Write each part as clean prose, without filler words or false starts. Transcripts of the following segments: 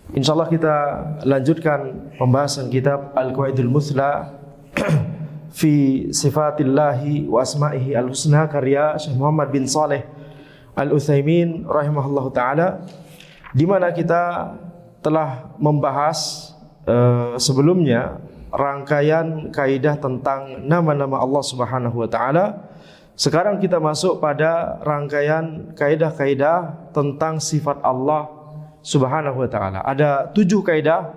Insyaallah kita lanjutkan pembahasan kitab Al-Qawaidul Muthla fi Sifatillahi wa Asma'ihi Al-Husna karya Syekh Muhammad bin Shalih Al-Utsaimin rahimahullahu taala, di mana kita telah membahas sebelumnya rangkaian kaidah tentang nama-nama Allah Subhanahu wa taala. Sekarang kita masuk pada rangkaian kaidah-kaidah tentang sifat Allah Subhanahu wa ta'ala. Ada 7 kaidah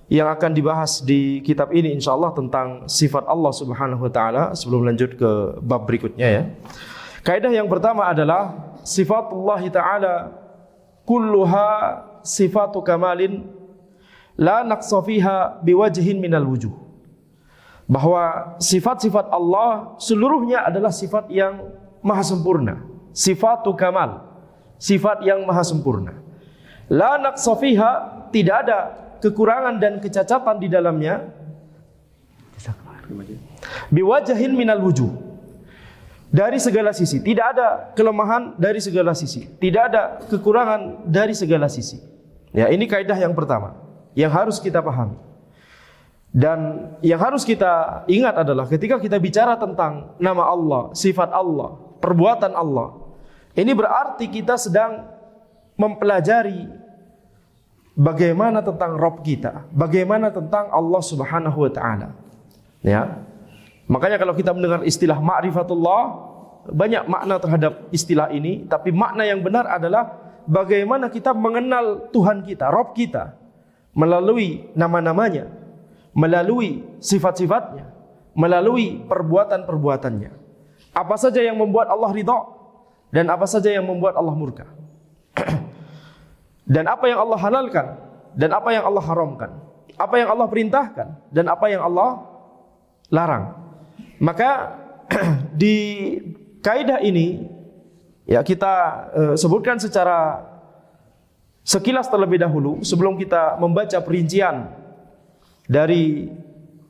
yang akan dibahas di kitab ini insyaallah tentang sifat Allah Subhanahu wa ta'ala. Sebelum lanjut ke bab berikutnya ya. Kaidah yang pertama adalah sifatullah ta'ala kulluha sifatu kamalin la naqsa fiha biwajhin minal wujuh. Bahwa sifat-sifat Allah seluruhnya adalah sifat yang maha sempurna. Sifatu kamal, sifat yang maha sempurna. La naqsa fiha, tidak ada kekurangan dan kecacatan di dalamnya. Biwajhin minal wujuh, dari segala sisi. Tidak ada kelemahan dari segala sisi. Tidak ada kekurangan dari segala sisi. Ya, ini kaidah yang pertama yang harus kita pahami. Dan yang harus kita ingat adalah ketika kita bicara tentang nama Allah, sifat Allah, perbuatan Allah, ini berarti kita sedang mempelajari bagaimana tentang Rabb kita, bagaimana tentang Allah Subhanahu wa ta'ala. Ya. Makanya kalau kita mendengar istilah ma'rifatullah, banyak makna terhadap istilah ini, tapi makna yang benar adalah bagaimana kita mengenal Tuhan kita, Rabb kita, melalui nama-namanya, melalui sifat-sifatnya, melalui perbuatan-perbuatannya. Apa saja yang membuat Allah ridha dan apa saja yang membuat Allah murka. Dan apa yang Allah halalkan dan apa yang Allah haramkan, apa yang Allah perintahkan dan apa yang Allah larang. Maka di kaidah ini ya kita sebutkan secara sekilas terlebih dahulu sebelum kita membaca perincian dari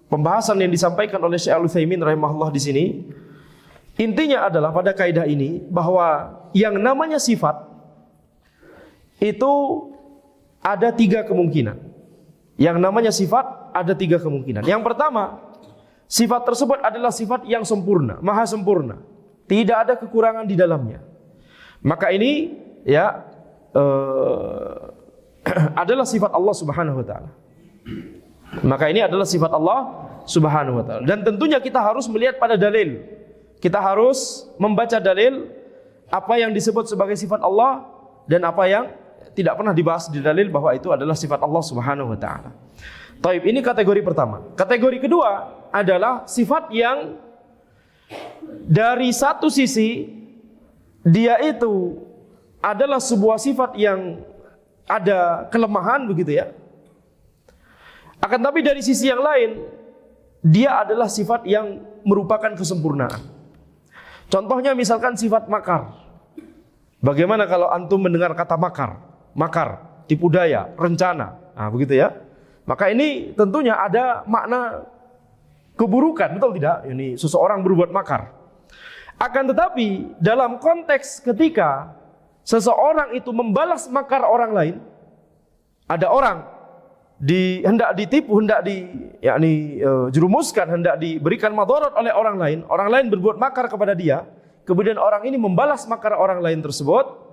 pembahasan yang disampaikan oleh Syekh Al-Utsaimin rahimahullah di sini. Intinya adalah pada kaidah ini bahwa yang namanya sifat itu ada 3 kemungkinan. Yang namanya sifat ada 3 kemungkinan. Yang pertama, sifat tersebut adalah sifat yang sempurna, maha sempurna, tidak ada kekurangan di dalamnya. Maka ini ya adalah sifat Allah Subhanahu wa ta'ala. Maka ini adalah sifat Allah Subhanahu wa ta'ala. Dan tentunya kita harus melihat pada dalil. Kita harus membaca dalil apa yang disebut sebagai sifat Allah dan apa yang tidak pernah dibahas di dalil bahwa itu adalah sifat Allah Subhanahu wa ta'ala. Taib, ini kategori pertama. Kategori kedua adalah sifat yang dari satu sisi dia itu adalah sebuah sifat yang ada kelemahan begitu ya. Akan tapi dari sisi yang lain dia adalah sifat yang merupakan kesempurnaan. Contohnya misalkan sifat makar. Bagaimana kalau antum mendengar kata makar? Makar, tipu daya, rencana. Nah, begitu ya. Maka ini tentunya ada makna keburukan, betul tidak? Ini seseorang berbuat makar. Akan tetapi dalam konteks ketika seseorang itu membalas makar orang lain, ada orang hendak ditipu, hendak jerumuskan, hendak diberikan madarat oleh orang lain berbuat makar kepada dia, kemudian orang ini membalas makar orang lain tersebut,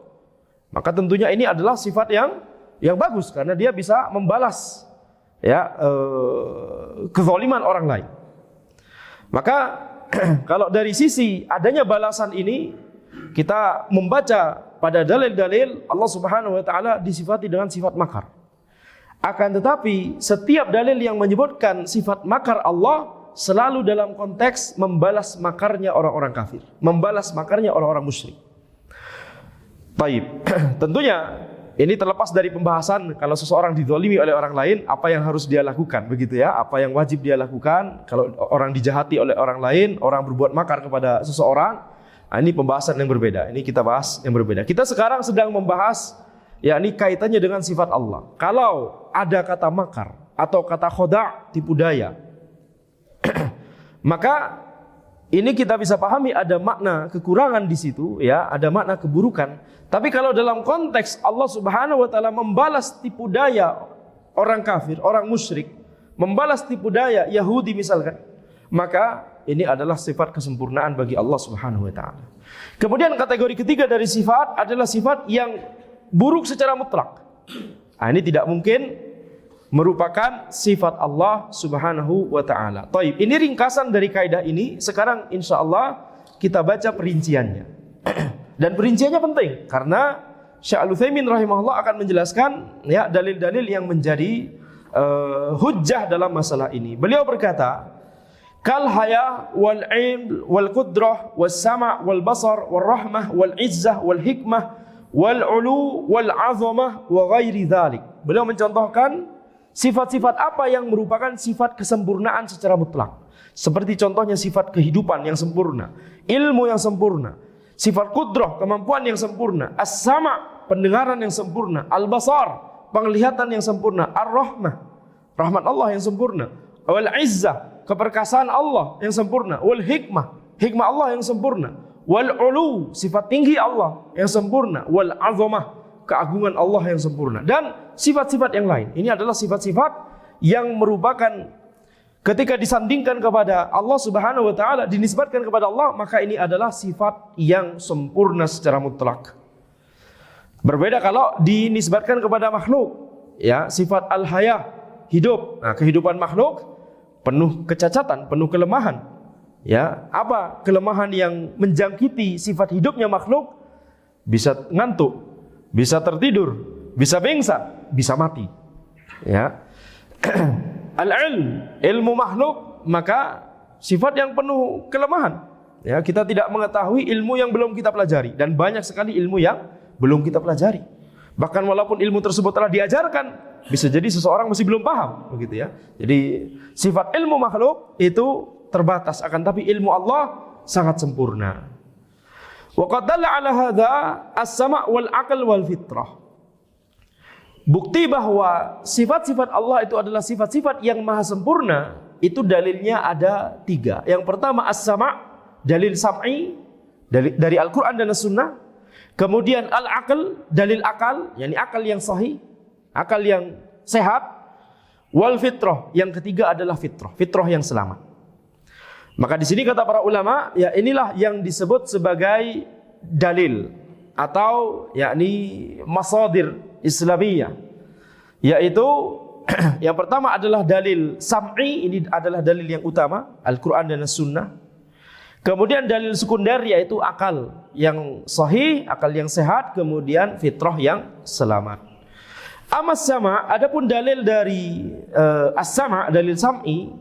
maka tentunya ini adalah sifat yang bagus karena dia bisa membalas ya kezaliman orang lain. Maka kalau dari sisi adanya balasan ini, kita membaca pada dalil-dalil Allah Subhanahu wa ta'ala disifati dengan sifat makar. Akan tetapi setiap dalil yang menyebutkan sifat makar Allah selalu dalam konteks membalas makarnya orang-orang kafir, membalas makarnya orang-orang musyrik. Baik, tentunya ini terlepas dari pembahasan kalau seseorang dizalimi oleh orang lain, apa yang harus dia lakukan, begitu ya, apa yang wajib dia lakukan. Kalau orang dijahati oleh orang lain, orang berbuat makar kepada seseorang, nah ini pembahasan yang berbeda. Ini kita bahas yang berbeda. Kita sekarang sedang membahas, ya ini kaitannya dengan sifat Allah. Kalau ada kata makar atau kata khoda', tipu daya, maka ini kita bisa pahami ada makna kekurangan di situ, ya, ada makna keburukan. Tapi kalau dalam konteks Allah Subhanahu wa ta'ala membalas tipu daya orang kafir, orang musyrik, membalas tipu daya Yahudi misalkan, maka ini adalah sifat kesempurnaan bagi Allah Subhanahu wa taala. Kemudian kategori ketiga dari sifat adalah sifat yang buruk secara mutlak. Nah, ini tidak mungkin merupakan sifat Allah Subhanahu wa taala. Taib, ini ringkasan dari kaidah ini. Sekarang insyaallah kita baca perinciannya. Dan perinciannya penting karena Syekh Al-Utsaimin rahimahullah akan menjelaskan ya dalil-dalil yang menjadi hujjah dalam masalah ini. Beliau berkata, kal haya wal ilm wal qudrah was sama' wal basar wal rahmah wal izzah wal hikmah wal ulu wal azamah wa ghairi dzalik. Beliau mencontohkan sifat-sifat apa yang merupakan sifat kesempurnaan secara mutlak. Seperti contohnya sifat kehidupan yang sempurna, ilmu yang sempurna, sifat qudrah, kemampuan yang sempurna, as-sama', pendengaran yang sempurna, al-basar, penglihatan yang sempurna, ar-rahmah, rahmat Allah yang sempurna, wal izzah, keperkasaan Allah yang sempurna, wal hikmah, hikmah Allah yang sempurna, wal ulu, sifat tinggi Allah yang sempurna, wal azamah, keagungan Allah yang sempurna, dan sifat-sifat yang lain. Ini adalah sifat-sifat yang merupakan ketika disandingkan kepada Allah Subhanahu wa taala, dinisbatkan kepada Allah, maka ini adalah sifat yang sempurna secara mutlak. Berbeda kalau dinisbatkan kepada makhluk, ya, sifat al-haya, hidup. Nah, kehidupan makhluk penuh kecacatan, penuh kelemahan. Ya, apa kelemahan yang menjangkiti sifat hidupnya makhluk? Bisa ngantuk, bisa tertidur, bisa pingsan, bisa mati. Ya. Al-ilm, ilmu makhluk, maka sifat yang penuh kelemahan. Ya, kita tidak mengetahui ilmu yang belum kita pelajari, dan banyak sekali ilmu yang belum kita pelajari. Bahkan walaupun ilmu tersebut telah diajarkan, bisa jadi seseorang masih belum paham, begitu ya. Jadi sifat ilmu makhluk itu terbatas, akan tapi ilmu Allah sangat sempurna. Wa qad dalla 'ala hadza as-sama' wal 'aql wal fitrah. Bukti bahwa sifat-sifat Allah itu adalah sifat-sifat yang maha sempurna, itu dalilnya ada 3. Yang pertama as-sama', dalil sam'i dari Al-Quran dan As-Sunnah. Kemudian al-aql, dalil akal, yakni akal yang sahih, akal yang sehat. Wal fitrah, yang ketiga adalah fitrah, fitrah yang selamat. Maka di sini kata para ulama, ya inilah yang disebut sebagai dalil atau yakni masadir Islamiyah, yaitu yang pertama adalah dalil sam'i, ini adalah dalil yang utama, Al-Quran dan As-Sunnah. Kemudian dalil sekunder yaitu akal yang sahih, akal yang sehat, kemudian fitrah yang selamat. Amas sama, adapun dalil dari as-sama', dalil sam'i,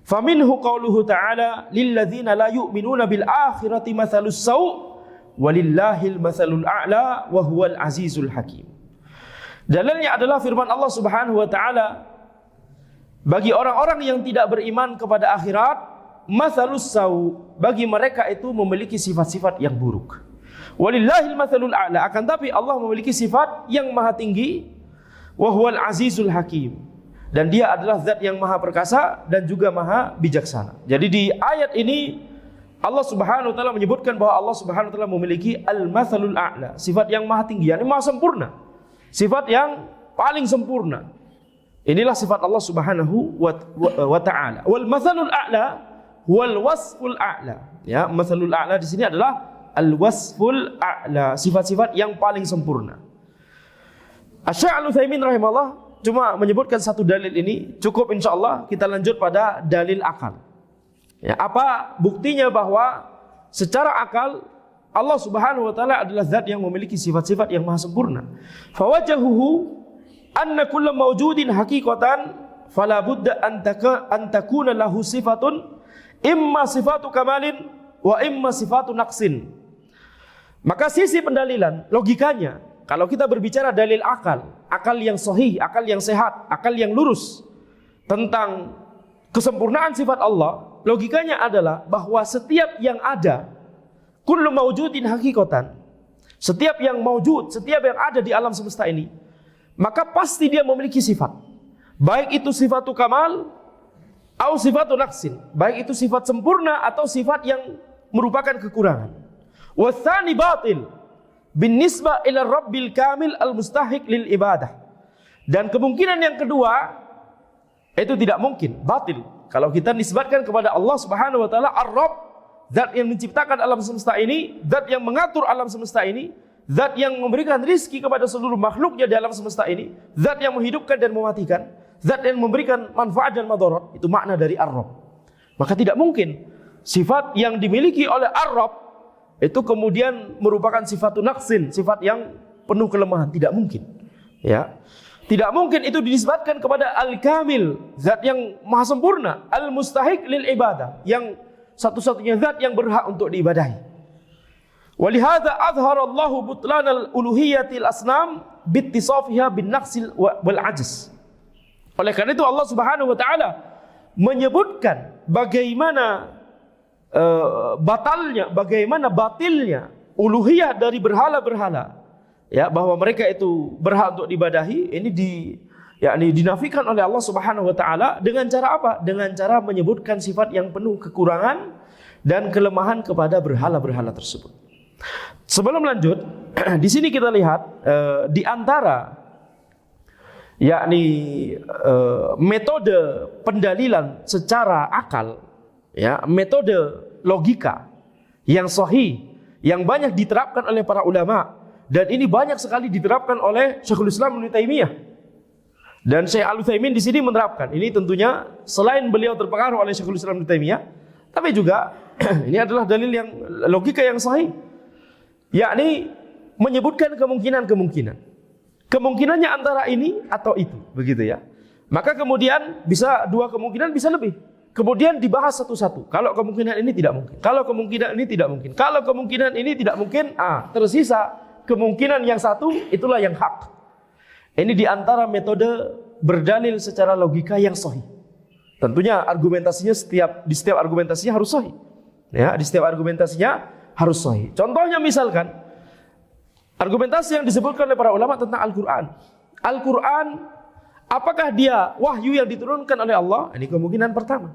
faminhu qauluhu ta'ala lilladzina la yu'minuna bil akhirati mathalus saw' walillahil mathalul a'la wa huwal azizul hakim. Dalilnya adalah firman Allah Subhanahu wa taala, bagi orang-orang yang tidak beriman kepada akhirat, mathalus saw', bagi mereka itu memiliki sifat-sifat yang buruk. Walillahil mathalul a'la, akan tapi Allah memiliki sifat yang maha tinggi, wa huwal azizul hakim, dan dia adalah zat yang maha perkasa dan juga maha bijaksana. Jadi di ayat ini Allah Subhanahu wa taala menyebutkan bahwa Allah Subhanahu wa taala memiliki al-mathalul a'la, sifat yang maha tinggi, yakni maha sempurna, sifat yang paling sempurna. Inilah sifat Allah Subhanahu wa taala. Wal mathalul a'la wal wasful a'la. Ya, mathalul a'la di sini adalah al wasful a'la, sifat-sifat yang paling sempurna. Asy-Syaikh Al-Utsaimin rahimahullah cuma menyebutkan satu dalil ini, cukup insyaallah kita lanjut pada dalil akal. Ya, apa buktinya bahwa secara akal Allah Subhanahu wa taala adalah zat yang memiliki sifat-sifat yang maha sempurna. Fawajahuhu anna kullu mawjudin haqiqatan fala budda an takuna lahu sifatun imma sifatu kamalin wa imma sifatu naqsin. Maka sisi pendalilan, logikanya, kalau kita berbicara dalil akal, akal yang sahih, akal yang sehat, akal yang lurus tentang kesempurnaan sifat Allah, logikanya adalah bahwa setiap yang ada, kullu mawjudin haqiqatan, setiap yang mawjud, setiap yang ada di alam semesta ini, maka pasti dia memiliki sifat. Baik itu sifatu kamal atau sifatu naqsin, baik itu sifat sempurna atau sifat yang merupakan kekurangan. Wa tsani batil bin nisbah ila rabbil kamil al mustahiq lil ibadah. Dan kemungkinan yang kedua itu tidak mungkin, batil. Kalau kita nisbatkan kepada Allah Subhanahu wa taala Ar-Rabb, zat yang menciptakan alam semesta ini, zat yang mengatur alam semesta ini, zat yang memberikan rizki kepada seluruh makhluknya di alam semesta ini, zat yang menghidupkan dan mematikan, zat yang memberikan manfaat dan madarat, itu makna dari Ar-Rabb. Maka tidak mungkin sifat yang dimiliki oleh Ar-Rabb itu kemudian merupakan sifatun naqsin, sifat yang penuh kelemahan, tidak mungkin. Ya. Tidak mungkin itu dinisbatkan kepada Al-Kamil, zat yang maha sempurna, Al-Mustahiq lil ibadah, yang satu-satunya zat yang berhak untuk diibadahi. Walihada azhara Allahu butlan al-uluhiyatil asnam bittisafiha bin naqsil wal ajz. Oleh karena itu Allah Subhanahu wa taala menyebutkan bagaimana bagaimana batilnya uluhiyah dari berhala-berhala. Ya, bahwa mereka itu berhak untuk diibadahi, ini dinafikan oleh Allah Subhanahu wa taala dengan cara apa? Dengan cara menyebutkan sifat yang penuh kekurangan dan kelemahan kepada berhala-berhala tersebut. Sebelum lanjut, di sini kita lihat di antara metode pendalilan secara akal, ya, metode logika yang sahih yang banyak diterapkan oleh para ulama. Dan ini banyak sekali diterapkan oleh Syekhul Islam Ibnu Taimiyah. Dan Syekh Al-Utsaimin di sini menerapkan. Ini tentunya selain beliau terpengaruh oleh Syekhul Islam Ibnu Taimiyah, tapi juga ini adalah dalil yang logika yang sahih. Yakni menyebutkan kemungkinan-kemungkinan. Kemungkinannya antara ini atau itu, begitu ya. Maka kemudian bisa dua kemungkinan, bisa lebih. Kemudian dibahas satu-satu. Kalau kemungkinan ini tidak mungkin. Kalau kemungkinan ini tidak mungkin. Kalau kemungkinan ini tidak mungkin, tersisa kemungkinan yang satu, itulah yang hak. Ini diantara metode berdalil secara logika yang sahih. Tentunya argumentasinya di setiap argumentasinya harus sahih. Ya, di setiap argumentasinya harus sahih. Contohnya misalkan argumentasi yang disebutkan oleh para ulama tentang Al-Quran. Al-Quran, apakah dia wahyu yang diturunkan oleh Allah? Ini kemungkinan pertama.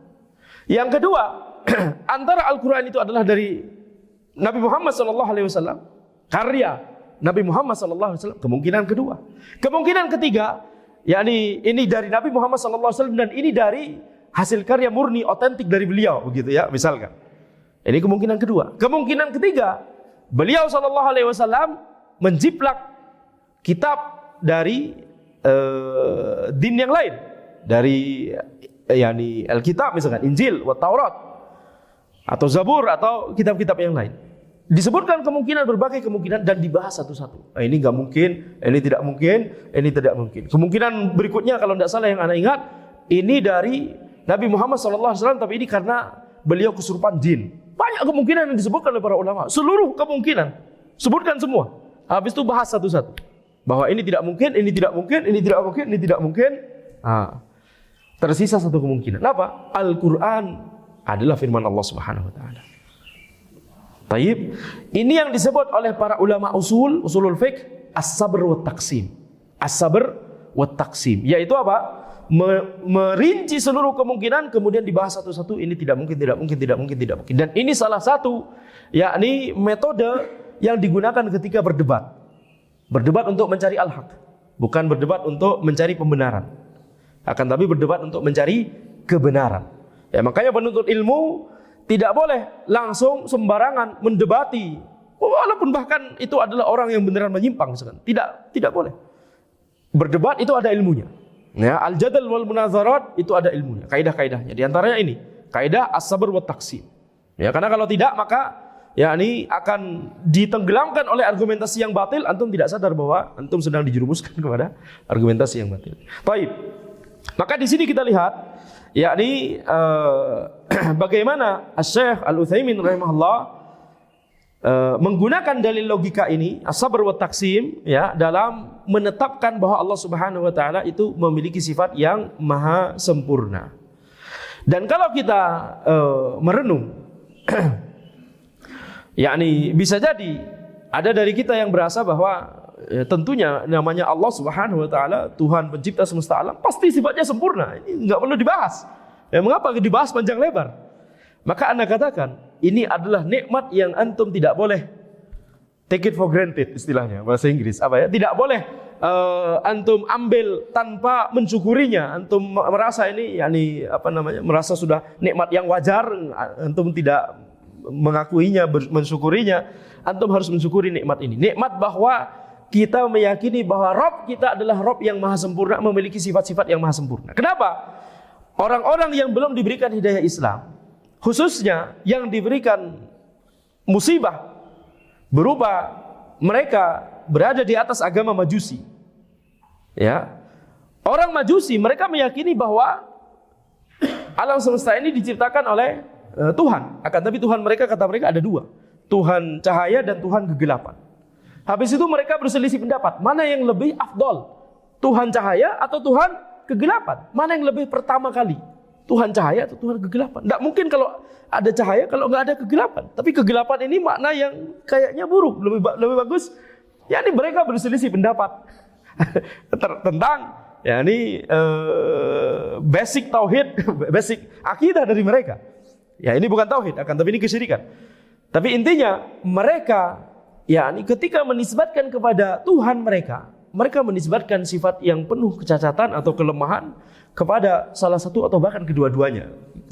Yang kedua, antara Al-Quran itu adalah dari Nabi Muhammad SAW, karya Nabi Muhammad SAW, kemungkinan kedua. Kemungkinan ketiga, yakni ini dari Nabi Muhammad SAW dan ini dari hasil karya murni otentik dari beliau, begitu ya, misalkan. Ini kemungkinan kedua. Kemungkinan ketiga, beliau SAW menjiplak kitab dari din yang lain, dari yakni Alkitab misalkan, Injil, Taurat, atau Zabur, atau kitab-kitab yang lain. Disebutkan kemungkinan, berbagai kemungkinan, dan dibahas satu-satu. Ini nggak mungkin, ini tidak mungkin, ini tidak mungkin. Kemungkinan berikutnya kalau tidak salah yang anda ingat, ini dari Nabi Muhammad SAW, tapi ini karena beliau kesurupan jin. Banyak kemungkinan yang disebutkan oleh para ulama. Seluruh kemungkinan, sebutkan semua. Habis itu bahas satu-satu. Bahwa ini tidak mungkin, ini tidak mungkin, ini tidak mungkin, ini tidak mungkin. Tersisa satu kemungkinan. Apa? Al-Quran adalah firman Allah Subhanahu wa taala. Taib. Ini yang disebut oleh para ulama usulul fiqh, as-sabr wa taqsim. As-sabr wa taqsim, yaitu apa? Merinci seluruh kemungkinan, kemudian dibahas satu-satu. Ini tidak mungkin, tidak mungkin, tidak mungkin, tidak mungkin. Dan ini salah satu, yakni metode yang digunakan ketika berdebat. Berdebat untuk mencari al-haq, bukan berdebat untuk mencari pembenaran. Akan tapi berdebat untuk mencari kebenaran. Ya, makanya penuntut ilmu tidak boleh langsung sembarangan mendebati, walaupun bahkan itu adalah orang yang beneran menyimpang misalkan. Tidak boleh. Berdebat itu ada ilmunya. Ya, al-jadal wal munazarat itu ada ilmunya, kaidah-kaidahnya. Di antaranya ini, kaidah as-sabr wa taqsim. Ya, karena kalau tidak maka ini akan ditenggelamkan oleh argumentasi yang batil. Antum tidak sadar bahwa antum sedang dijerumuskan kepada argumentasi yang batil. Baik. Maka di sini kita lihat yakni bagaimana Syekh Al-Utsaimin rahimahullah menggunakan dalil logika ini, as-sabr wa taqsim, ya, dalam menetapkan bahwa Allah Subhanahu wa taala itu memiliki sifat yang maha sempurna. Dan kalau kita merenung yakni bisa jadi ada dari kita yang berasa bahwa tentunya namanya Allah Subhanahu wa taala, Tuhan pencipta semesta alam, pasti sifatnya sempurna. Ini enggak perlu dibahas. Ya, mengapa dibahas panjang lebar? Maka Anda katakan, ini adalah nikmat yang antum tidak boleh take it for granted, istilahnya bahasa Inggris. Apa ya? Tidak boleh antum ambil tanpa mensyukurinya, antum merasa ini merasa sudah nikmat yang wajar, antum tidak mengakuinya, mensyukurinya, antum harus mensyukuri nikmat ini. Nikmat bahwa kita meyakini bahwa Rabb kita adalah Rabb yang maha sempurna, memiliki sifat-sifat yang maha sempurna. Kenapa? Orang-orang yang belum diberikan hidayah Islam, khususnya yang diberikan musibah berupa mereka berada di atas agama Majusi. Ya. Orang Majusi mereka meyakini bahwa alam semesta ini diciptakan oleh Tuhan. Akan tapi Tuhan mereka, kata mereka, ada dua. Tuhan cahaya dan Tuhan kegelapan. Habis itu mereka berselisih pendapat, mana yang lebih afdol? Tuhan cahaya atau Tuhan kegelapan? Mana yang lebih pertama kali? Tuhan cahaya atau Tuhan kegelapan? Tidak mungkin kalau ada cahaya kalau nggak ada kegelapan. Tapi kegelapan ini makna yang kayaknya buruk, lebih bagus. Ya ini mereka berselisih pendapat tentang ya ini basic tauhid, basic akidah dari mereka. Ya ini bukan tauhid, akan tapi ini kesyirikan. Tapi intinya mereka ya ini ketika menisbatkan kepada Tuhan mereka menisbatkan sifat yang penuh kecacatan atau kelemahan kepada salah satu atau bahkan kedua-duanya.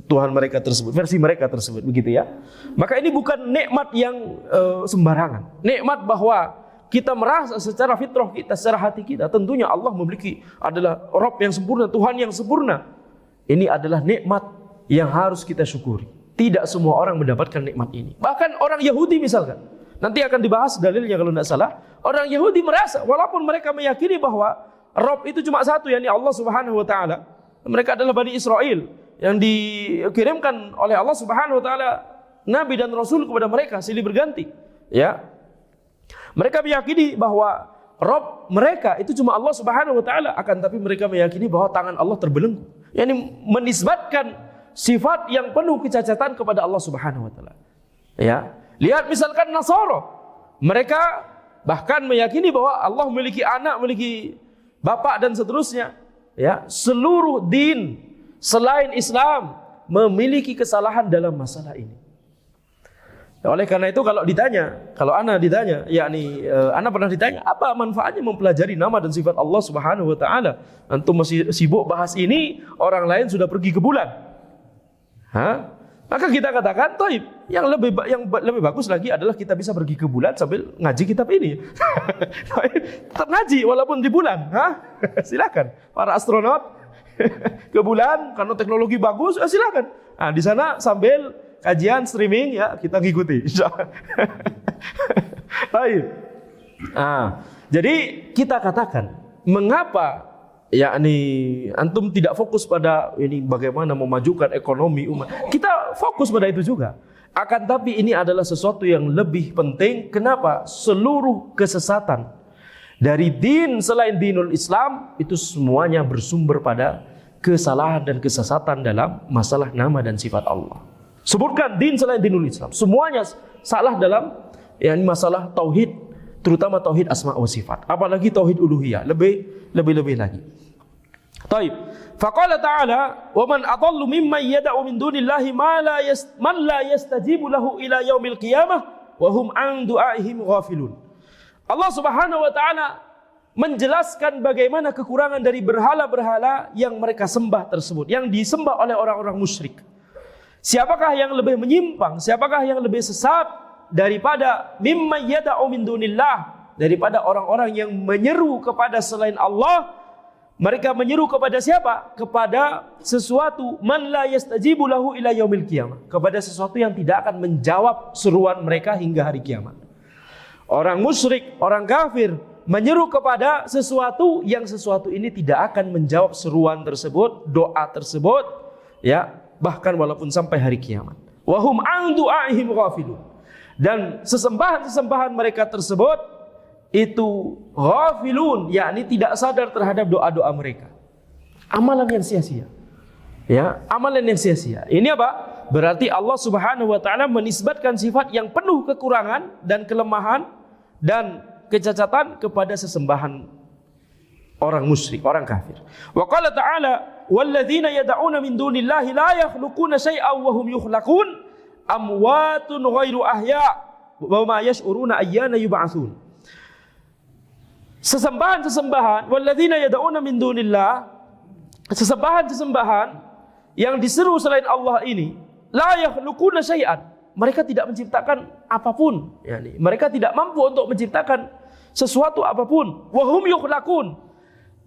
Tuhan mereka tersebut, versi mereka tersebut, begitu ya. Maka ini bukan nikmat yang sembarangan. Nikmat bahwa kita merasa secara fitrah kita, secara hati kita, tentunya Allah memiliki adalah Rabb yang sempurna, Tuhan yang sempurna. Ini adalah nikmat yang harus kita syukuri. Tidak semua orang mendapatkan nikmat ini. Bahkan orang Yahudi misalkan, nanti akan dibahas dalilnya kalau tidak salah. Orang Yahudi merasa, walaupun mereka meyakini bahwa Rabb itu cuma satu, yakni Allah Subhanahu wa taala. Mereka adalah Bani Israel yang dikirimkan oleh Allah Subhanahu wa taala nabi dan rasul kepada mereka silih berganti. Ya. Mereka meyakini bahwa Rabb mereka itu cuma Allah Subhanahu wa taala, akan tapi mereka meyakini bahwa tangan Allah terbelenggu. yakni menisbatkan sifat yang penuh kecacatan kepada Allah Subhanahu wa taala. Ya. Lihat misalkan Nasara, mereka bahkan meyakini bahwa Allah memiliki anak, memiliki bapak dan seterusnya. Ya, seluruh din selain Islam memiliki kesalahan dalam masalah ini. Oleh karena itu kalau ana ditanya, yakni ana pernah ditanya, apa manfaatnya mempelajari nama dan sifat Allah Subhanahu wa taala? Antum masih sibuk bahas ini, orang lain sudah pergi ke bulan. Hah? Maka kita katakan, toib, yang lebih bagus lagi adalah kita bisa pergi ke bulan sambil ngaji kitab ini. Tetap ngaji walaupun di bulan. Hah? Silakan. Para astronot ke bulan karena teknologi bagus, silakan. Nah, di sana sambil kajian streaming ya kita ngikuti. Baik. Nah, jadi kita katakan, mengapa yakni antum tidak fokus pada ini bagaimana memajukan ekonomi umat. Kita fokus pada itu juga. Akan tapi ini adalah sesuatu yang lebih penting. Kenapa? Seluruh kesesatan dari din selain dinul Islam itu semuanya bersumber pada kesalahan dan kesesatan dalam masalah nama dan sifat Allah. Sebutkan din selain dinul Islam, semuanya salah dalam yakni masalah tauhid, terutama tauhid asma wa sifat. Apalagi tauhid uluhiyah, lebih lagi. Taib. Faqala ta'ala, "Wa man adallu mimman yad'u min dunillahi man la yastajibu lahu ila yaumil qiyamah wa hum an du'aihim ghafilun." Allah Subhanahu wa taala menjelaskan bagaimana kekurangan dari berhala-berhala yang mereka sembah tersebut, yang disembah oleh orang-orang musyrik. Siapakah yang lebih menyimpang, siapakah yang lebih sesat daripada mimman yad'u min dunillah, daripada orang-orang yang menyeru kepada selain Allah. Mereka menyeru kepada siapa? Kepada sesuatu man la yastajibu lahu ila yaumil qiyamah, kepada sesuatu yang tidak akan menjawab seruan mereka hingga hari kiamat. Orang musyrik, orang kafir menyeru kepada sesuatu yang sesuatu ini tidak akan menjawab seruan tersebut, doa tersebut, ya, bahkan walaupun sampai hari kiamat. Wa hum an du'aihim ghafilun. Dan sesembahan-sesembahan mereka tersebut itu ghafilun, yakni tidak sadar terhadap doa-doa mereka. Amalan yang sia-sia. Ya, amalan yang sia-sia. Ini apa? Berarti Allah Subhanahu wa taala menisbatkan sifat yang penuh kekurangan dan kelemahan dan kecacatan kepada sesembahan orang musyrik, orang kafir. Wa qala ta'ala, "Walladzina yad'una min dunillahi la yakhluquna syai'an wa hum yukhlaqun, amwatun ghairu ahya, wa ma yash'uruna ayyana yub'atsun." sesembahan-sesembahan, walladzina yad'una min dunillah, sesembahan-sesembahan yang diseru selain Allah ini, la yakhluquna syai'an, mereka tidak menciptakan apapun, yani mereka tidak mampu untuk menciptakan sesuatu apapun. Wa hum yukhlaqun,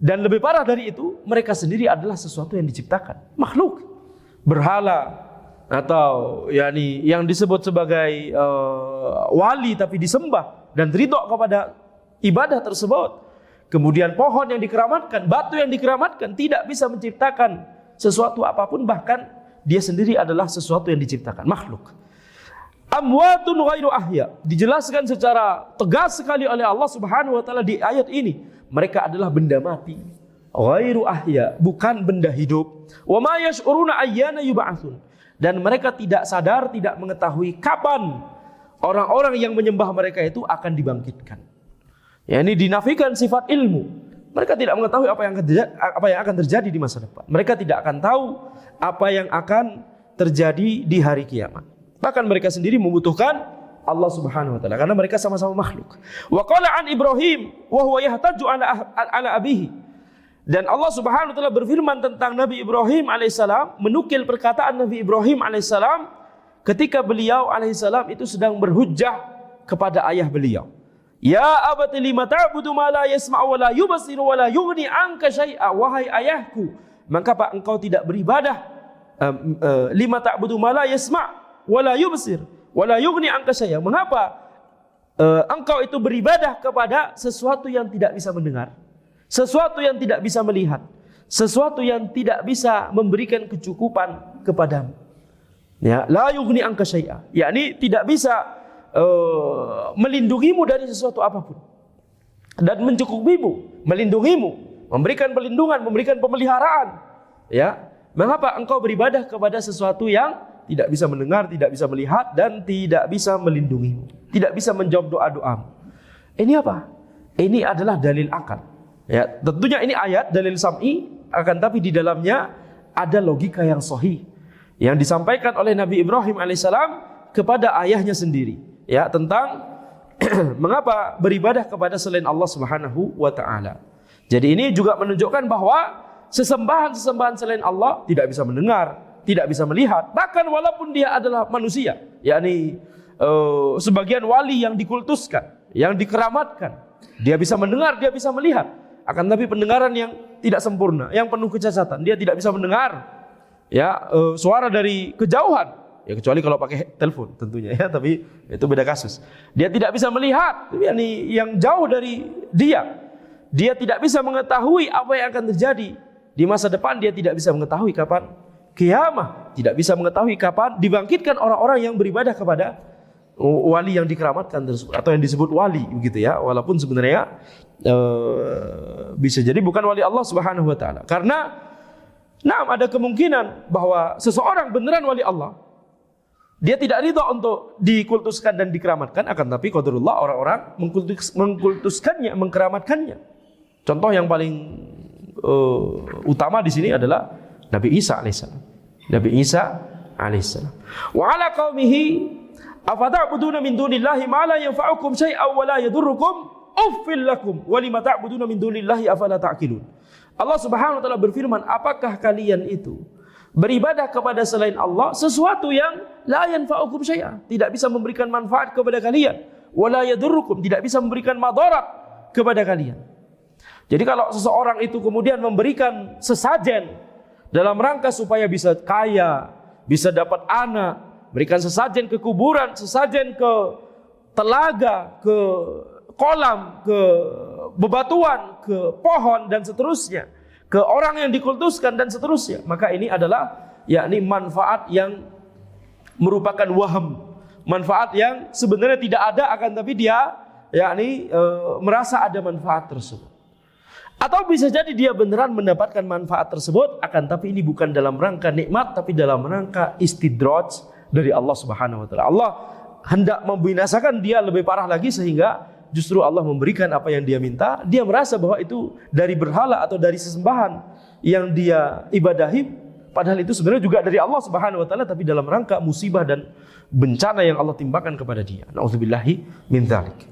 dan lebih parah dari itu, mereka sendiri adalah sesuatu yang diciptakan, makhluk, berhala atau yani yang disebut sebagai wali tapi disembah dan ridho kepada ibadah tersebut. Kemudian pohon yang dikeramatkan, batu yang dikeramatkan tidak bisa menciptakan sesuatu apapun, bahkan dia sendiri adalah sesuatu yang diciptakan, makhluk. Amwatun ghairu ahya, dijelaskan secara tegas sekali oleh Allah Subhanahu wa taala di ayat ini, mereka adalah benda mati. Ghairu ahya, bukan benda hidup. Wa ma yash'uruna ayyana yub'atsun, dan mereka tidak sadar, tidak mengetahui kapan orang-orang yang menyembah mereka itu akan dibangkitkan. Ya, ini dinafikan sifat ilmu. Mereka tidak mengetahui apa yang akan terjadi di masa depan. Mereka tidak akan tahu apa yang akan terjadi di hari kiamat. Bahkan mereka sendiri membutuhkan Allah Subhanahu wa taala karena mereka sama-sama makhluk. Wa qala an Ibrahim wa huwa yahtaju ala abihi. Dan Allah Subhanahu wa taala berfirman tentang Nabi Ibrahim alaihissalam, menukil perkataan Nabi Ibrahim alaihissalam ketika beliau alaihissalam itu sedang berhujjah kepada ayah beliau. Ya abati lima ta'budu ma la yasma'u wa la yubsiru wa la yughni anka syai'a, wahai ayahku, mengapa engkau tidak beribadah lima ta'budu ma la yasma' wa la yubsir wa la yughni anka syai'a, mengapa engkau itu beribadah kepada sesuatu yang tidak bisa mendengar, sesuatu yang tidak bisa melihat, sesuatu yang tidak bisa memberikan kecukupan kepadamu. Ya, la yughni anka syai'a, yakni tidak bisa melindungimu dari sesuatu apapun dan mencukupimu, melindungimu, memberikan perlindungan, memberikan pemeliharaan. Ya, mengapa engkau beribadah kepada sesuatu yang tidak bisa mendengar, tidak bisa melihat, dan tidak bisa melindungimu, tidak bisa menjawab doa-doamu? Ini apa? Ini adalah dalil akal. Ya, tentunya ini ayat dalil sam'i, akan tapi di dalamnya ada logika yang sahih yang disampaikan oleh Nabi Ibrahim alaihissalam kepada ayahnya sendiri. Ya, tentang mengapa beribadah kepada selain Allah Subhanahu wa taala. Jadi ini juga menunjukkan bahwa sesembahan-sesembahan selain Allah tidak bisa mendengar, tidak bisa melihat, bahkan walaupun dia adalah manusia, yakni sebagian wali yang dikultuskan, yang dikeramatkan, dia bisa mendengar, dia bisa melihat, akan tapi pendengaran yang tidak sempurna, yang penuh kecacatan, dia tidak bisa mendengar ya suara dari kejauhan. Ya, kecuali kalau pakai telepon tentunya ya, tapi itu beda kasus. Dia tidak bisa melihat yang jauh dari dia. Dia tidak bisa mengetahui apa yang akan terjadi di masa depan. Dia tidak bisa mengetahui kapan kiamat, tidak bisa mengetahui kapan dibangkitkan orang-orang yang beribadah kepada wali yang dikeramatkan tersebut, atau yang disebut wali begitu ya. Walaupun sebenarnya bisa jadi bukan wali Allah Subhanahu wa taala. Karena ada kemungkinan bahwa seseorang beneran wali Allah, dia tidak ridha untuk dikultuskan dan dikeramatkan, akan tapi qadarullah orang-orang mengkultuskannya, mengkeramatkannya. Contoh yang paling utama di sini adalah Nabi Isa alaihissalam. Nabi Isa alaihissalam. Wa ala qaumihi afata'buduna min dunillahi ma la yanfa'ukum syai'an wa la yadurrukum uffil lakum wa lima ta'buduna min dunillahi afala ta'qilun. Allah Subhanahu wa taala berfirman, apakah kalian itu beribadah kepada selain Allah sesuatu yang la yanfa'ukum syai'an, tidak bisa memberikan manfaat kepada kalian, wala yadurrukum, tidak bisa memberikan madarat kepada kalian. Jadi kalau seseorang itu kemudian memberikan sesajen dalam rangka supaya bisa kaya, bisa dapat anak, berikan sesajen ke kuburan, sesajen ke telaga, ke kolam, ke bebatuan, ke pohon dan seterusnya, ke orang yang dikultuskan dan seterusnya, maka ini adalah yakni manfaat yang merupakan waham, manfaat yang sebenarnya tidak ada, akan tapi dia yakni merasa ada manfaat tersebut. Atau bisa jadi dia beneran mendapatkan manfaat tersebut, akan tapi ini bukan dalam rangka nikmat, tapi dalam rangka istidraj dari Allah Subhanahu wa taala. Allah hendak membinasakan dia lebih parah lagi, sehingga justru Allah memberikan apa yang dia minta. Dia merasa bahwa itu dari berhala atau dari sesembahan yang dia ibadahi, padahal itu sebenarnya juga dari Allah Subhanahu wa taala, tapi dalam rangka musibah dan bencana yang Allah timpakan kepada dia. Nauzubillahi min dzalik.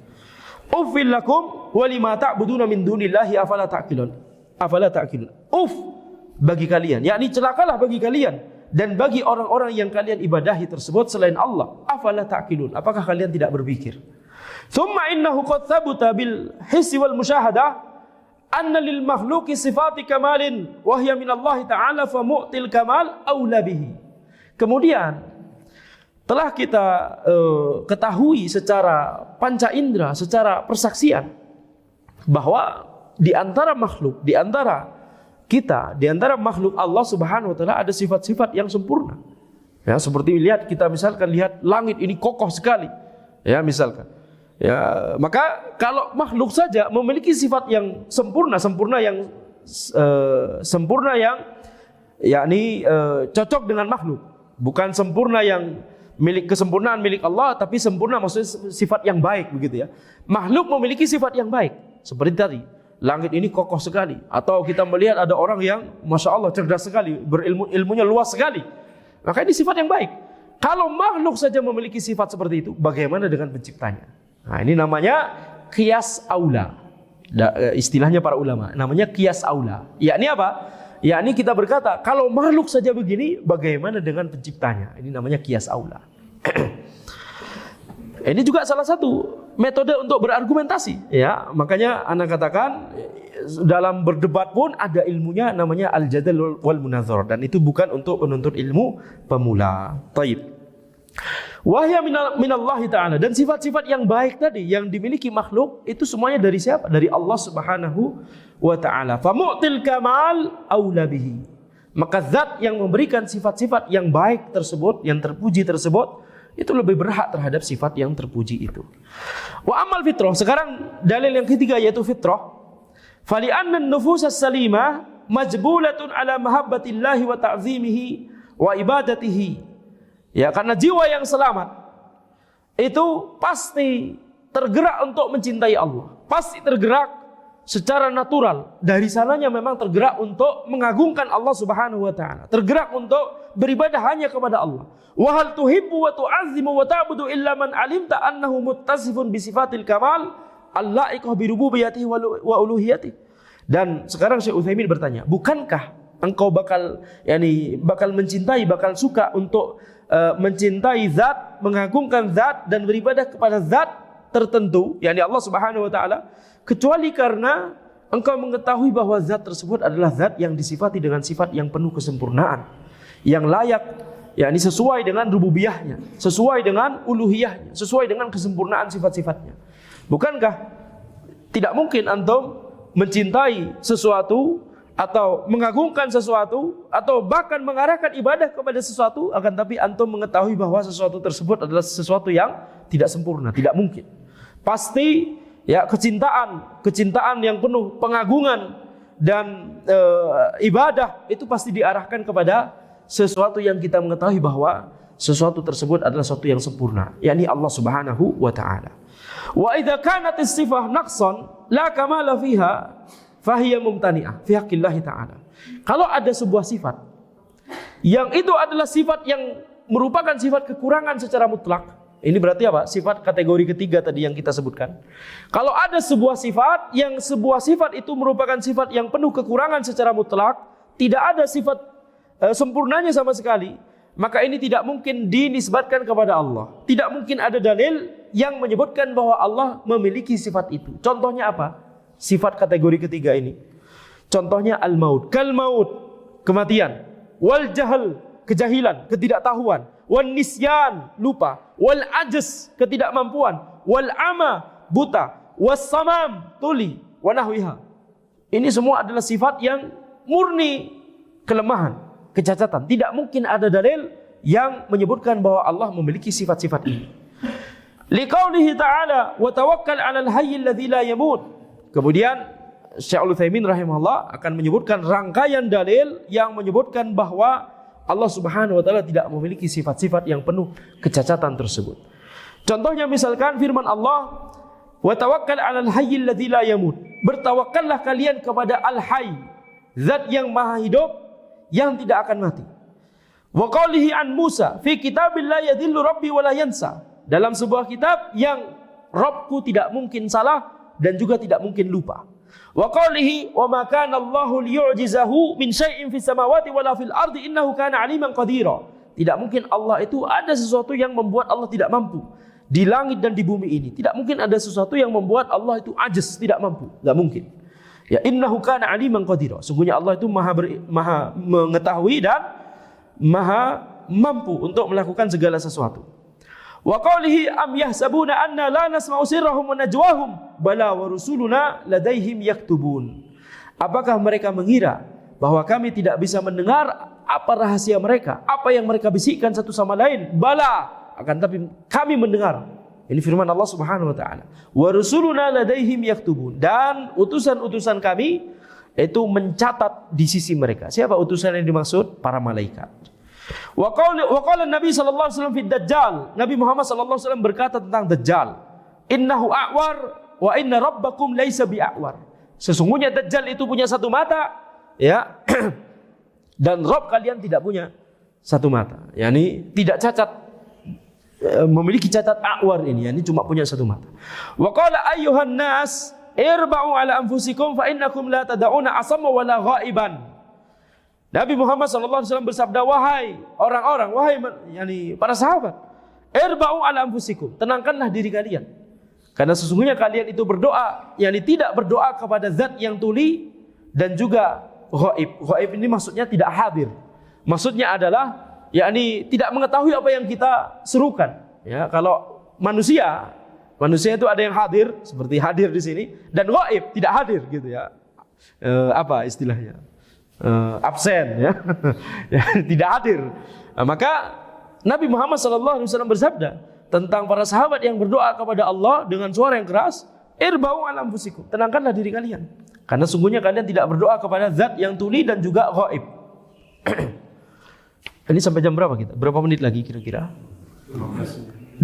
Uffil lakum wa lima ta'buduna min dunillahi afala ta'qilun. Afala ta'qilun. Bagi kalian, yakni celakalah bagi kalian dan bagi orang-orang yang kalian ibadahi tersebut selain Allah. Afala ta'qilun. Apakah kalian tidak berpikir? Thumma innahu qad thabata bil hissi wal musyahadah anna lil makhluqi sifati kamalin wa hiya min Allah ta'ala fa mu'til kamal aula bihi. Kemudian telah kita ketahui secara panca indera, secara persaksian bahwa di antara makhluk, di antara kita, di antara makhluk Allah Subhanahu wa taala ada sifat-sifat yang sempurna. Ya, seperti kita misalkan lihat langit ini kokoh sekali. Ya, misalkan. Ya, maka kalau makhluk saja memiliki sifat yang sempurna yang yakni cocok dengan makhluk. Bukan sempurna yang kesempurnaan milik Allah, tapi sempurna maksudnya sifat yang baik begitu ya. Makhluk memiliki sifat yang baik. Seperti tadi, langit ini kokoh sekali. Atau kita melihat ada orang yang Masya Allah cerdas sekali, ilmunya luas sekali. Maka ini sifat yang baik. Kalau makhluk saja memiliki sifat seperti itu, bagaimana dengan penciptanya? Nah, ini namanya qiyas aula. Istilahnya para ulama, namanya qiyas aula. Yakni apa? Yakni kita berkata, kalau makhluk saja begini, bagaimana dengan penciptanya? Ini namanya qiyas aula. Ini juga salah satu metode untuk berargumentasi, ya. Makanya anak katakan dalam berdebat pun ada ilmunya, namanya al-jadal wal munazar, dan itu bukan untuk penuntut ilmu pemula. Taib. Wahya minallahi ta'ala, dan sifat-sifat yang baik tadi yang dimiliki makhluk itu semuanya dari siapa? Dari Allah Subhanahu wa ta'ala. Fa mu'til kamal aula bihi. Maka zat yang memberikan sifat-sifat yang baik tersebut, yang terpuji tersebut, itu lebih berhak terhadap sifat yang terpuji itu. Wa amal fitrah. Sekarang dalil yang ketiga yaitu fitrah. Fali anna an-nufus as-salimah majbulatun ala mahabbatillahi wa ta'zimihi wa ibadatihi. Ya, karena jiwa yang selamat itu pasti tergerak untuk mencintai Allah. Pasti tergerak secara natural. Dari sananya memang tergerak untuk mengagungkan Allah Subhanahu wa taala. Tergerak untuk beribadah hanya kepada Allah. Wa hal tuhibbu wa tu'azzimu wa ta'budu illa man 'alimta annahu muttasifun bi sifatil kamal allaiqah bi rububiyyatihi wa uluhiyyatihi. Dan sekarang Syekh Utsaimin bertanya, bukankah engkau bakal mencintai, bakal suka untuk mencintai zat, mengagungkan zat dan beribadah kepada zat tertentu, yakni Allah Subhanahu wa taala, kecuali karena engkau mengetahui bahwa zat tersebut adalah zat yang disifati dengan sifat yang penuh kesempurnaan, yang layak, yakni sesuai dengan rububiyahnya, sesuai dengan uluhiyahnya, sesuai dengan kesempurnaan sifat-sifatnya. Bukankah tidak mungkin antum mencintai sesuatu atau mengagungkan sesuatu atau bahkan mengarahkan ibadah kepada sesuatu, akan tapi antum mengetahui bahwa sesuatu tersebut adalah sesuatu yang tidak sempurna? Tidak mungkin. Pasti ya, kecintaan yang penuh pengagungan dan ibadah itu pasti diarahkan kepada sesuatu yang kita mengetahui bahwa sesuatu tersebut adalah sesuatu yang sempurna, yakni Allah Subhanahu wa taala. Wa idza kanat as-sifah naqsan la kamala fiha fahiya mumtani'ah fi haqqillahi ta'ala. Kalau ada sebuah sifat yang itu adalah sifat yang merupakan sifat kekurangan secara mutlak, ini berarti apa? Sifat kategori ketiga tadi yang kita sebutkan. Kalau ada sebuah sifat itu merupakan sifat yang penuh kekurangan secara mutlak, tidak ada sifat sempurnanya sama sekali, maka ini tidak mungkin dinisbatkan kepada Allah. Tidak mungkin ada dalil yang menyebutkan bahwa Allah memiliki sifat itu. Contohnya apa? Sifat kategori ketiga ini. Contohnya al-maut, kal maut, kematian, wal jahl, kejahilan, ketidaktahuan, wan nisyan, lupa, wal ajz, ketidakmampuan, wal ama, buta, was samam, tuli, wa nahwiha. Ini semua adalah sifat yang murni kelemahan, kecacatan. Tidak mungkin ada dalil yang menyebutkan bahwa Allah memiliki sifat-sifat ini. Liqaulihi ta'ala wa tawakkal 'alal hayyil ladzi la yamut. Kemudian Syekh Utsaimin rahimahullah akan menyebutkan rangkaian dalil yang menyebutkan bahwa Allah Subhanahu wa taala tidak memiliki sifat-sifat yang penuh kecacatan tersebut. Contohnya misalkan firman Allah, wa tawakkal 'alal hayyil ladzi la yamut. Bertawakkallah kalian kepada Al-Hayy, zat yang maha hidup yang tidak akan mati. Wa qalihi an Musa fi kitabil la yadhillu rabbi wa la yansa. Dalam sebuah kitab yang Rabbku tidak mungkin salah dan juga tidak mungkin lupa. Wa qawlihi wa ma kana Allahu liyu'jizahu min syai'in fis samawati wala fil ardi innahu kana 'aliman qadira. Tidak mungkin Allah itu ada sesuatu yang membuat Allah tidak mampu di langit dan di bumi ini. Tidak mungkin ada sesuatu yang membuat Allah itu ajiz, tidak mampu. Enggak mungkin. Ya innahu kana 'aliman qadira. Sungguhnya Allah itu maha mengetahui dan maha mampu untuk melakukan segala sesuatu. Wa qawlihi am yahsabuna anna la nasma'u sirrahum wa najwahum bala wa rusuluna ladaihim yaktubun. Apakah mereka mengira bahwa kami tidak bisa mendengar apa rahasia mereka, apa yang mereka bisikkan satu sama lain? Bala, akan tapi kami mendengar. Ini firman Allah Subhanahu wa taala. Wa rusuluna ladaihim yaktubun, dan utusan-utusan kami itu mencatat di sisi mereka. Siapa utusan yang dimaksud? Para malaikat. Wa qala Nabi sallallahu alaihi wasallam fi Dajjal. Nabi Muhammad sallallahu alaihi wasallam berkata tentang Dajjal, "Innahu a'war wa inna rabbakum laisa bi'a'war." Sesungguhnya Dajjal itu punya satu mata, ya. Dan Rabb kalian tidak punya satu mata. Yani tidak cacat, memiliki cacat a'war ini, yani cuma punya satu mata. Wa qala ayyuhan nas irba'u ala anfusikum fa innakum la tad'una asamma wala ghaiban. Nabi Muhammad SAW bersabda, wahai orang-orang, wahai para sahabat, irba'u ala anfusikum, tenangkanlah diri kalian. Karena sesungguhnya kalian itu berdoa, yakni tidak berdoa kepada zat yang tuli dan juga ghaib. Ghaib ini maksudnya tidak hadir. Maksudnya adalah yakni tidak mengetahui apa yang kita serukan. Ya, kalau manusia itu ada yang hadir seperti hadir di sini, dan ghaib tidak hadir gitu ya. Apa istilahnya? Absen ya. Ya, tidak hadir. Nah, maka Nabi Muhammad SAW bersabda tentang para sahabat yang berdoa kepada Allah dengan suara yang keras, irba'u ala anfusikum, tenangkanlah diri kalian, karena sungguhnya kalian tidak berdoa kepada zat yang tuli dan juga ghaib. Ini sampai jam berapa kita? Berapa menit lagi kira-kira? 12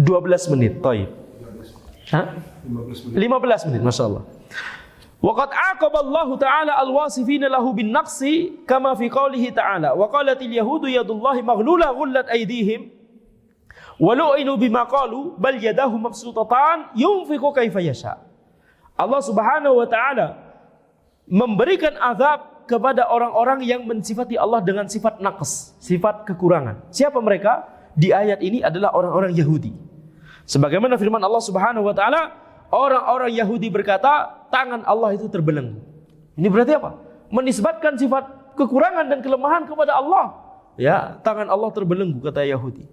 menit. Taib. 15 menit, Masya Allah. Waqad aqaballahu ta'ala al-wasifina lahu bin naqsi kama fi qawlihi ta'ala wa qalatil yahudu yadullahi maghlula ghullat aydihim wa lu'inu bima qalu bal yadahu mabsutatan yunfiqu kaifa yasha. Allah Subhanahu wa taala memberikan azab kepada orang-orang yang mensifati Allah dengan sifat naqs, sifat kekurangan. Siapa mereka? Di ayat ini adalah orang-orang Yahudi. Sebagaimana firman Allah Subhanahu wa taala, orang-orang Yahudi berkata, tangan Allah itu terbelenggu. Ini berarti apa? Menisbatkan sifat kekurangan dan kelemahan kepada Allah. Ya, tangan Allah terbelenggu, kata Yahudi.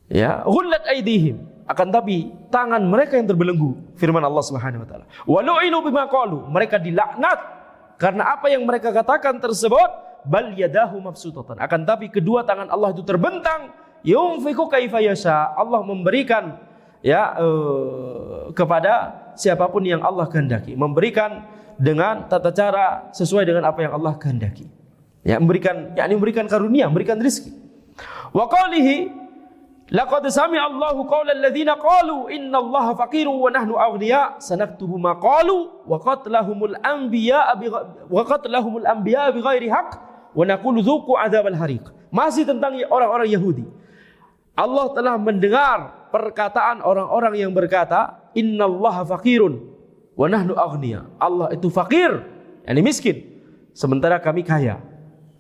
Ya, ghullat aydihim, akan tapi tangan mereka yang terbelenggu. Firman Allah Subhanahu wa taala. Wa lu'inu bima qalu, mereka dilaknat karena apa yang mereka katakan tersebut. Bal yadahu mabsutatan, akan tapi kedua tangan Allah itu terbentang. Yunfiqu kaifa yasha, Allah memberikan kepada siapapun yang Allah kehendaki, memberikan dengan tata cara sesuai dengan apa yang Allah kehendaki. Ya, memberikan karunia, memberikan rezeki. Wa qalihi laqad sami'a Allahu qaulal ladzina qalu innallaha faqirun wa nahnu aghniya sanaktubu ma qalu wa qatlahumul anbiya bighairi haqq wa naqulu dzuqu adzabal hariq. Masih tentang orang-orang Yahudi. Allah telah mendengar perkataan orang-orang yang berkata, innallaha faqirun wa nahnu aghniya. Allah itu fakir, yakni miskin, sementara kami kaya.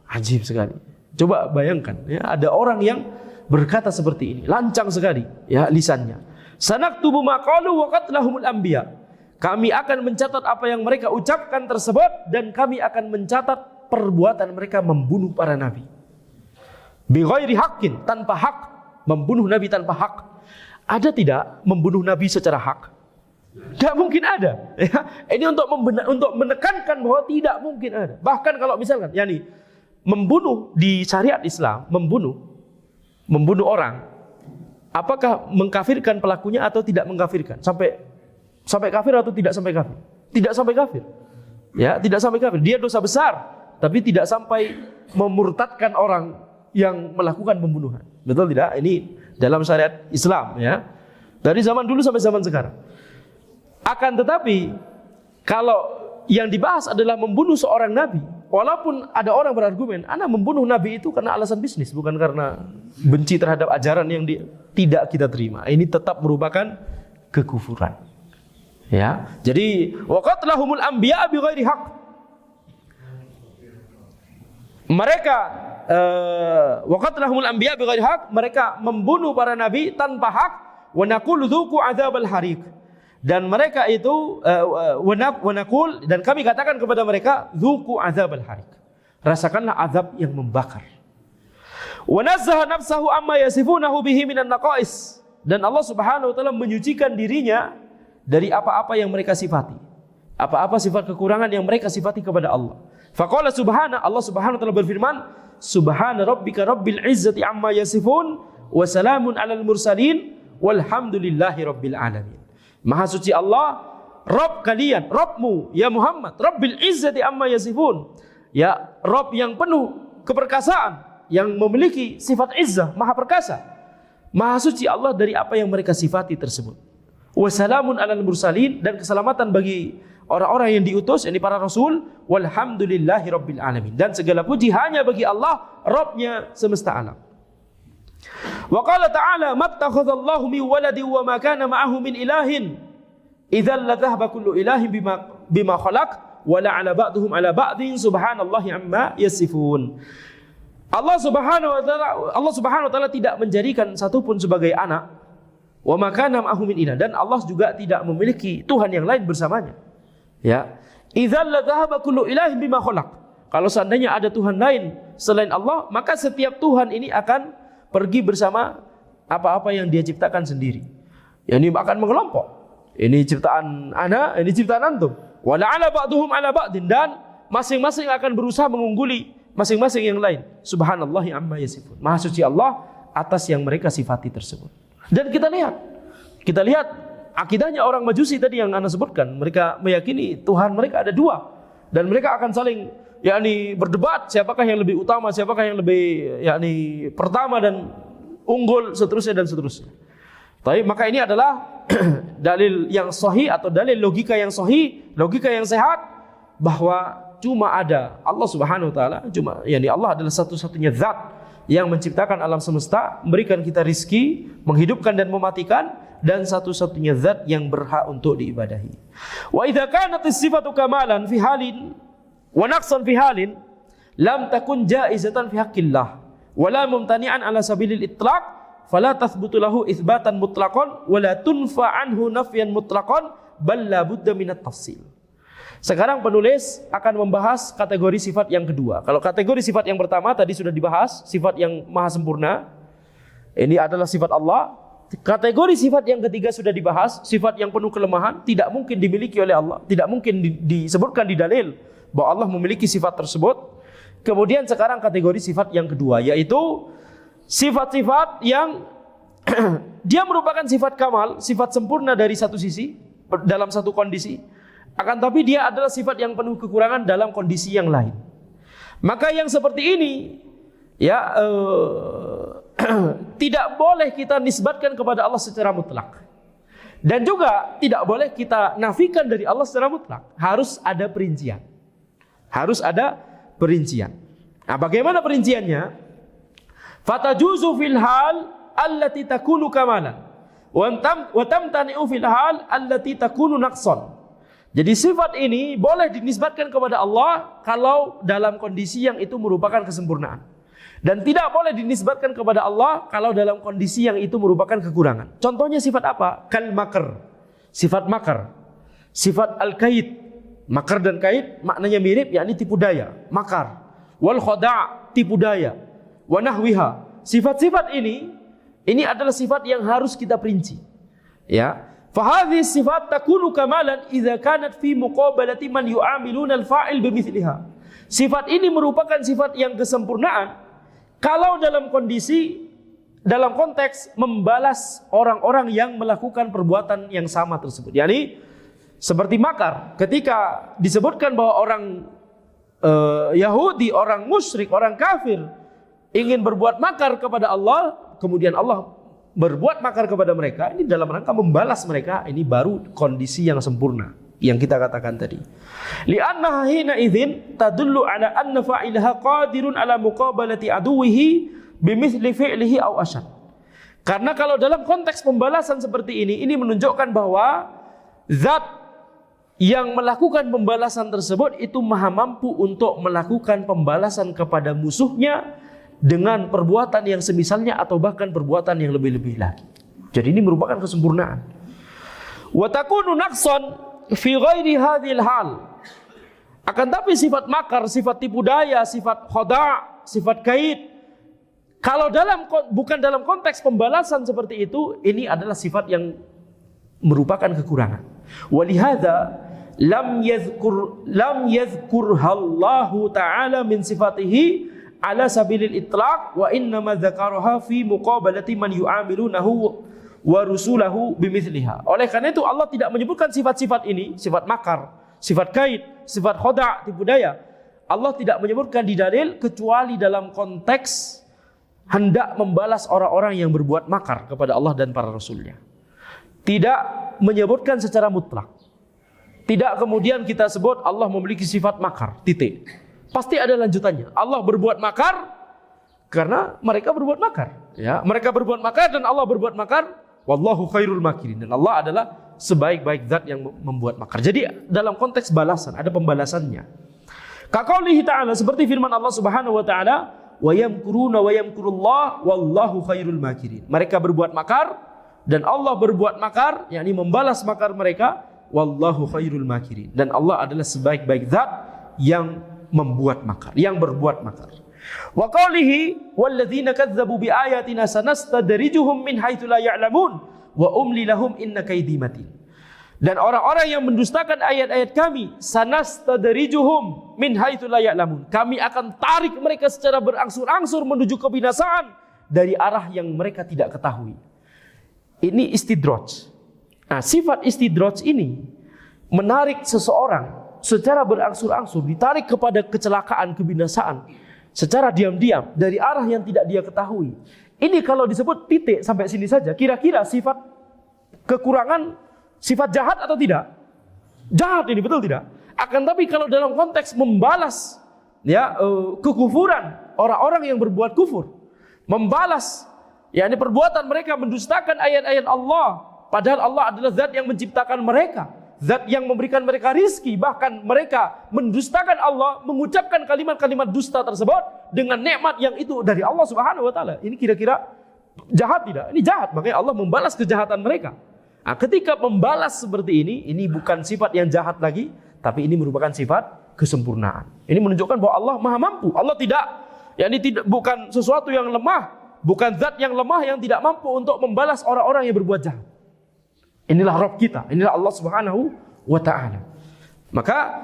Ajib sekali. Coba bayangkan, ya, ada orang yang berkata seperti ini, lancang sekali ya lisannya. Sanaktubu ma qalu wa qatlahumul anbiya. Kami akan mencatat apa yang mereka ucapkan tersebut, dan kami akan mencatat perbuatan mereka membunuh para nabi. Bi ghairi haqqin, tanpa hak. Membunuh nabi tanpa hak. Ada tidak membunuh nabi secara hak? Tidak mungkin ada. Ya. Ini untuk menekankan bahwa tidak mungkin ada. Bahkan kalau misalkan, yakni membunuh di syariat Islam, membunuh orang, apakah mengkafirkan pelakunya atau tidak mengkafirkan? Sampai kafir atau tidak sampai kafir? Tidak sampai kafir. Ya, tidak sampai kafir. Dia dosa besar, tapi tidak sampai memurtadkan orang yang melakukan pembunuhan. Betul tidak? Ini dalam syariat Islam, ya. Dari zaman dulu sampai zaman sekarang. Akan tetapi kalau yang dibahas adalah membunuh seorang nabi, walaupun ada orang berargumen, Anda membunuh nabi itu karena alasan bisnis, bukan karena benci terhadap ajaran yang tidak kita terima. Ini tetap merupakan kekufuran. Ya, jadi waqatlahumul anbiya bighairi haqq. Mereka waqatlahumul anbiya bighairi haqq, mereka membunuh para nabi tanpa hak. Wa naqulu dzuqu adzabal hariq. Dan mereka itu wa naqul, dan kami katakan kepada mereka dzuqu adzabal hariq. Rasakanlah azab yang membakar. Wa nazzaha nafsahu amma yasifunahu bihi minan naqais. Dan Allah Subhanahu wa taala menyucikan dirinya dari apa-apa yang mereka sifati. Apa-apa sifat kekurangan yang mereka sifati kepada Allah. Faqala subhana, Allah Subhanahu wa taala berfirman, subhana rabbika rabbil izzati amma yasifun wa salamun alal mursalin walhamdulillahi rabbil alamin. Maha suci Allah, Rabb kalian, Rabbmu ya Muhammad, rabbil izzati amma yasifun. Ya Rabb yang penuh keperkasaan, yang memiliki sifat izzah, maha perkasa. Maha suci Allah dari apa yang mereka sifati tersebut. Wassalamun alal mursalin, dan keselamatan bagi orang-orang yang diutus, ini para rasul. Walhamdulillahi rabbil alamin, dan segala puji hanya bagi Allah, Rabbnya semesta alam. Wa qala ta'ala mattakhadallahu min waladin wa ma kana ma'ahu min ilahin idzal la dhahaba kullu ilahin bima khalaq wa la 'ala ba'dihim 'ala ba'din subhanallahi amma yasifun. Allah Subhanahu wa taala tidak menjadikan satupun sebagai anak. Wa makana ma'ahu min ilah, dan Allah juga tidak memiliki Tuhan yang lain bersamanya. Ya, idzal la dhahaba kullu ilahin bima khalaq. Kalau seandainya ada Tuhan lain selain Allah, maka setiap Tuhan ini akan pergi bersama apa-apa yang dia ciptakan sendiri. Ya, ini akan mengelompok. Ini ciptaan ana, ini ciptaan antum. Wa la 'ala ba'dhum 'ala ba'din, dan masing-masing akan berusaha mengungguli masing-masing yang lain. Subhanallahi amma yasifun. Maha suci Allah atas yang mereka sifati tersebut. Dan kita lihat akidahnya orang Majusi tadi yang Anda sebutkan. Mereka meyakini Tuhan mereka ada dua, dan mereka akan saling berdebat siapakah yang lebih utama, siapakah yang lebih pertama dan unggul, seterusnya dan seterusnya. Tapi maka ini adalah dalil yang sahih atau dalil logika yang sahih, logika yang sehat, bahwa cuma ada Allah Subhanahu wa taala, Allah adalah satu-satunya zat yang menciptakan alam semesta, memberikan kita rizki, menghidupkan dan mematikan, dan satu-satunya zat yang berhak untuk diibadahi. Wa idza kanat as-sifatu kamalan fi halin wa naqsan fi halin lam takun jaizatan fi haqqillah wa la mumtani'an ala sabilil itlaq fala tathbutu lahu itsbatan mutlaqan wa la tunfa anhu nafyan mutlaqan bal la budda minat tafsil. Sekarang penulis akan membahas kategori sifat yang kedua. Kalau kategori sifat yang pertama tadi sudah dibahas, sifat yang maha sempurna. Ini adalah sifat Allah. Kategori sifat yang ketiga sudah dibahas, sifat yang penuh kelemahan, tidak mungkin dimiliki oleh Allah, tidak mungkin disebutkan di dalil bahwa Allah memiliki sifat tersebut. Kemudian sekarang kategori sifat yang kedua, yaitu sifat-sifat yang dia merupakan sifat kamal, sifat sempurna dari satu sisi, dalam satu kondisi. Akan tapi dia adalah sifat yang penuh kekurangan dalam kondisi yang lain. Maka yang seperti ini tidak boleh kita nisbatkan kepada Allah secara mutlak. Dan juga tidak boleh kita nafikan dari Allah secara mutlak. Harus ada perincian. Harus ada perincian. Nah, bagaimana perinciannya? Fatajuzu fil hal allati takunu kamalan wa tamtani'u fil hal allati takunu naqsan. Jadi sifat ini boleh dinisbatkan kepada Allah kalau dalam kondisi yang itu merupakan kesempurnaan. Dan tidak boleh dinisbatkan kepada Allah kalau dalam kondisi yang itu merupakan kekurangan. Contohnya sifat apa? Kal makar. Sifat makar. Sifat al-kaid. Makar dan kaid maknanya mirip, yakni tipu daya. Makar. Wal khada', tipu daya. Wa nahwiha. Sifat-sifat ini adalah sifat yang harus kita perinci. Ya. Fahadhi sifat takunu kamalan idza kanat fi muqabalati man yu'amiluna al-fa'il bimithliha. Sifat ini merupakan sifat yang kesempurnaan kalau dalam konteks membalas orang-orang yang melakukan perbuatan yang sama tersebut. Yani seperti makar, ketika disebutkan bahwa orang Yahudi, orang musyrik, orang kafir ingin berbuat makar kepada Allah, kemudian Allah berbuat makar kepada mereka, ini dalam rangka membalas mereka, ini baru kondisi yang sempurna yang kita katakan tadi. Li'annaha hina idzin tadullu ala anna fa'ilaha qadirun ala muqabalati aduwihi bimithli fi'lihi aw asyad. Karena kalau dalam konteks pembalasan seperti ini menunjukkan bahwa zat yang melakukan pembalasan tersebut itu maha mampu untuk melakukan pembalasan kepada musuhnya dengan perbuatan yang semisalnya atau bahkan perbuatan yang lebih-lebih lagi. Jadi ini merupakan kesempurnaan. Wa takunu naqsan fi ghairi hadhil hal. Akan tapi sifat makar, sifat tipu daya, sifat khada', sifat kait, kalau bukan dalam konteks pembalasan seperti itu, ini adalah sifat yang merupakan kekurangan. Walihada lam yadhkurha Allah Ta'ala min sifatihi ala sabilil itlaq wa innama dzakaraha fi muqabalati man yu'amilunahu wa rusulahu bimithliha. Oleh karena itu Allah tidak menyebutkan sifat-sifat ini, sifat makar, sifat kait, sifat khoda', tipu daya. Allah tidak menyebutkan di dalil kecuali dalam konteks hendak membalas orang-orang yang berbuat makar kepada Allah dan para rasulnya. Tidak menyebutkan secara mutlak. Tidak kemudian kita sebut Allah memiliki sifat makar, titik. Pasti ada lanjutannya. Allah berbuat makar karena mereka berbuat makar. Ya, mereka berbuat makar dan Allah berbuat makar. Wallahu khairul makirin. Dan Allah adalah sebaik-baik zat yang membuat makar. Jadi dalam konteks balasan ada pembalasannya. Kaqaulihi ta'ala, seperti firman Allah Subhanahu wa ta'ala, wa yamkuruna wa yamkurullah wallahu khairul makirin. Mereka berbuat makar dan Allah berbuat makar, yakni membalas makar mereka. Wallahu khairul makirin. Dan Allah adalah sebaik-baik zat yang membuat makar, yang berbuat makar. Wa qawlihi walladzina kadzdzabu biayatina sanastadrijuhum min haitsu la ya'lamun wa umli lahum inna kaydi matin. Dan orang-orang yang mendustakan ayat-ayat kami, sanastadrijuhum min haitsu la ya'lamun. Kami akan tarik mereka secara berangsur-angsur menuju kebinasaan dari arah yang mereka tidak ketahui. Ini istidraj. Nah, sifat istidraj ini menarik seseorang secara berangsur-angsur, ditarik kepada kecelakaan, kebinasaan secara diam-diam dari arah yang tidak dia ketahui. Ini kalau disebut titik sampai sini saja, kira-kira sifat kekurangan, sifat jahat atau tidak? Jahat ini, betul tidak? Akan tapi kalau dalam konteks membalas ya kekufuran orang-orang yang berbuat kufur, membalas yakni perbuatan mereka mendustakan ayat-ayat Allah. Padahal Allah adalah zat yang menciptakan mereka, zat yang memberikan mereka rizki. Bahkan mereka mendustakan Allah, mengucapkan kalimat-kalimat dusta tersebut dengan nikmat yang itu dari Allah Subhanahu wa ta'ala. Ini kira-kira jahat tidak? Ini jahat, makanya Allah membalas kejahatan mereka. Nah, ketika membalas seperti ini bukan sifat yang jahat lagi, tapi ini merupakan sifat kesempurnaan. Ini menunjukkan bahwa Allah maha mampu. Allah bukan sesuatu yang lemah, bukan zat yang lemah yang tidak mampu untuk membalas orang-orang yang berbuat jahat. Inilah Rabb kita, inilah Allah Subhanahu wa ta'ala. Maka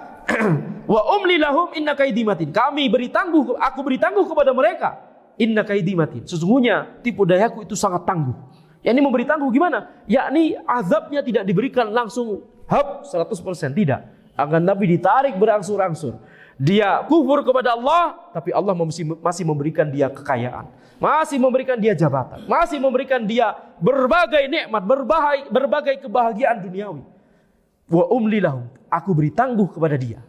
wa umli lahum inna kaidi matin. Aku beri tangguh kepada mereka. Inna kaidi matin. Sesungguhnya tipu dayaku itu sangat tangguh. Yakni memberi tangguh gimana? Yakni azabnya tidak diberikan langsung 100%, tidak. Akan tapi ditarik berangsur-angsur. Dia kufur kepada Allah, tapi Allah masih memberikan dia kekayaan, masih memberikan dia jabatan, masih memberikan dia berbagai nikmat, berbagai kebahagiaan duniawi. Wa umli lahum, aku beri tangguh kepada dia.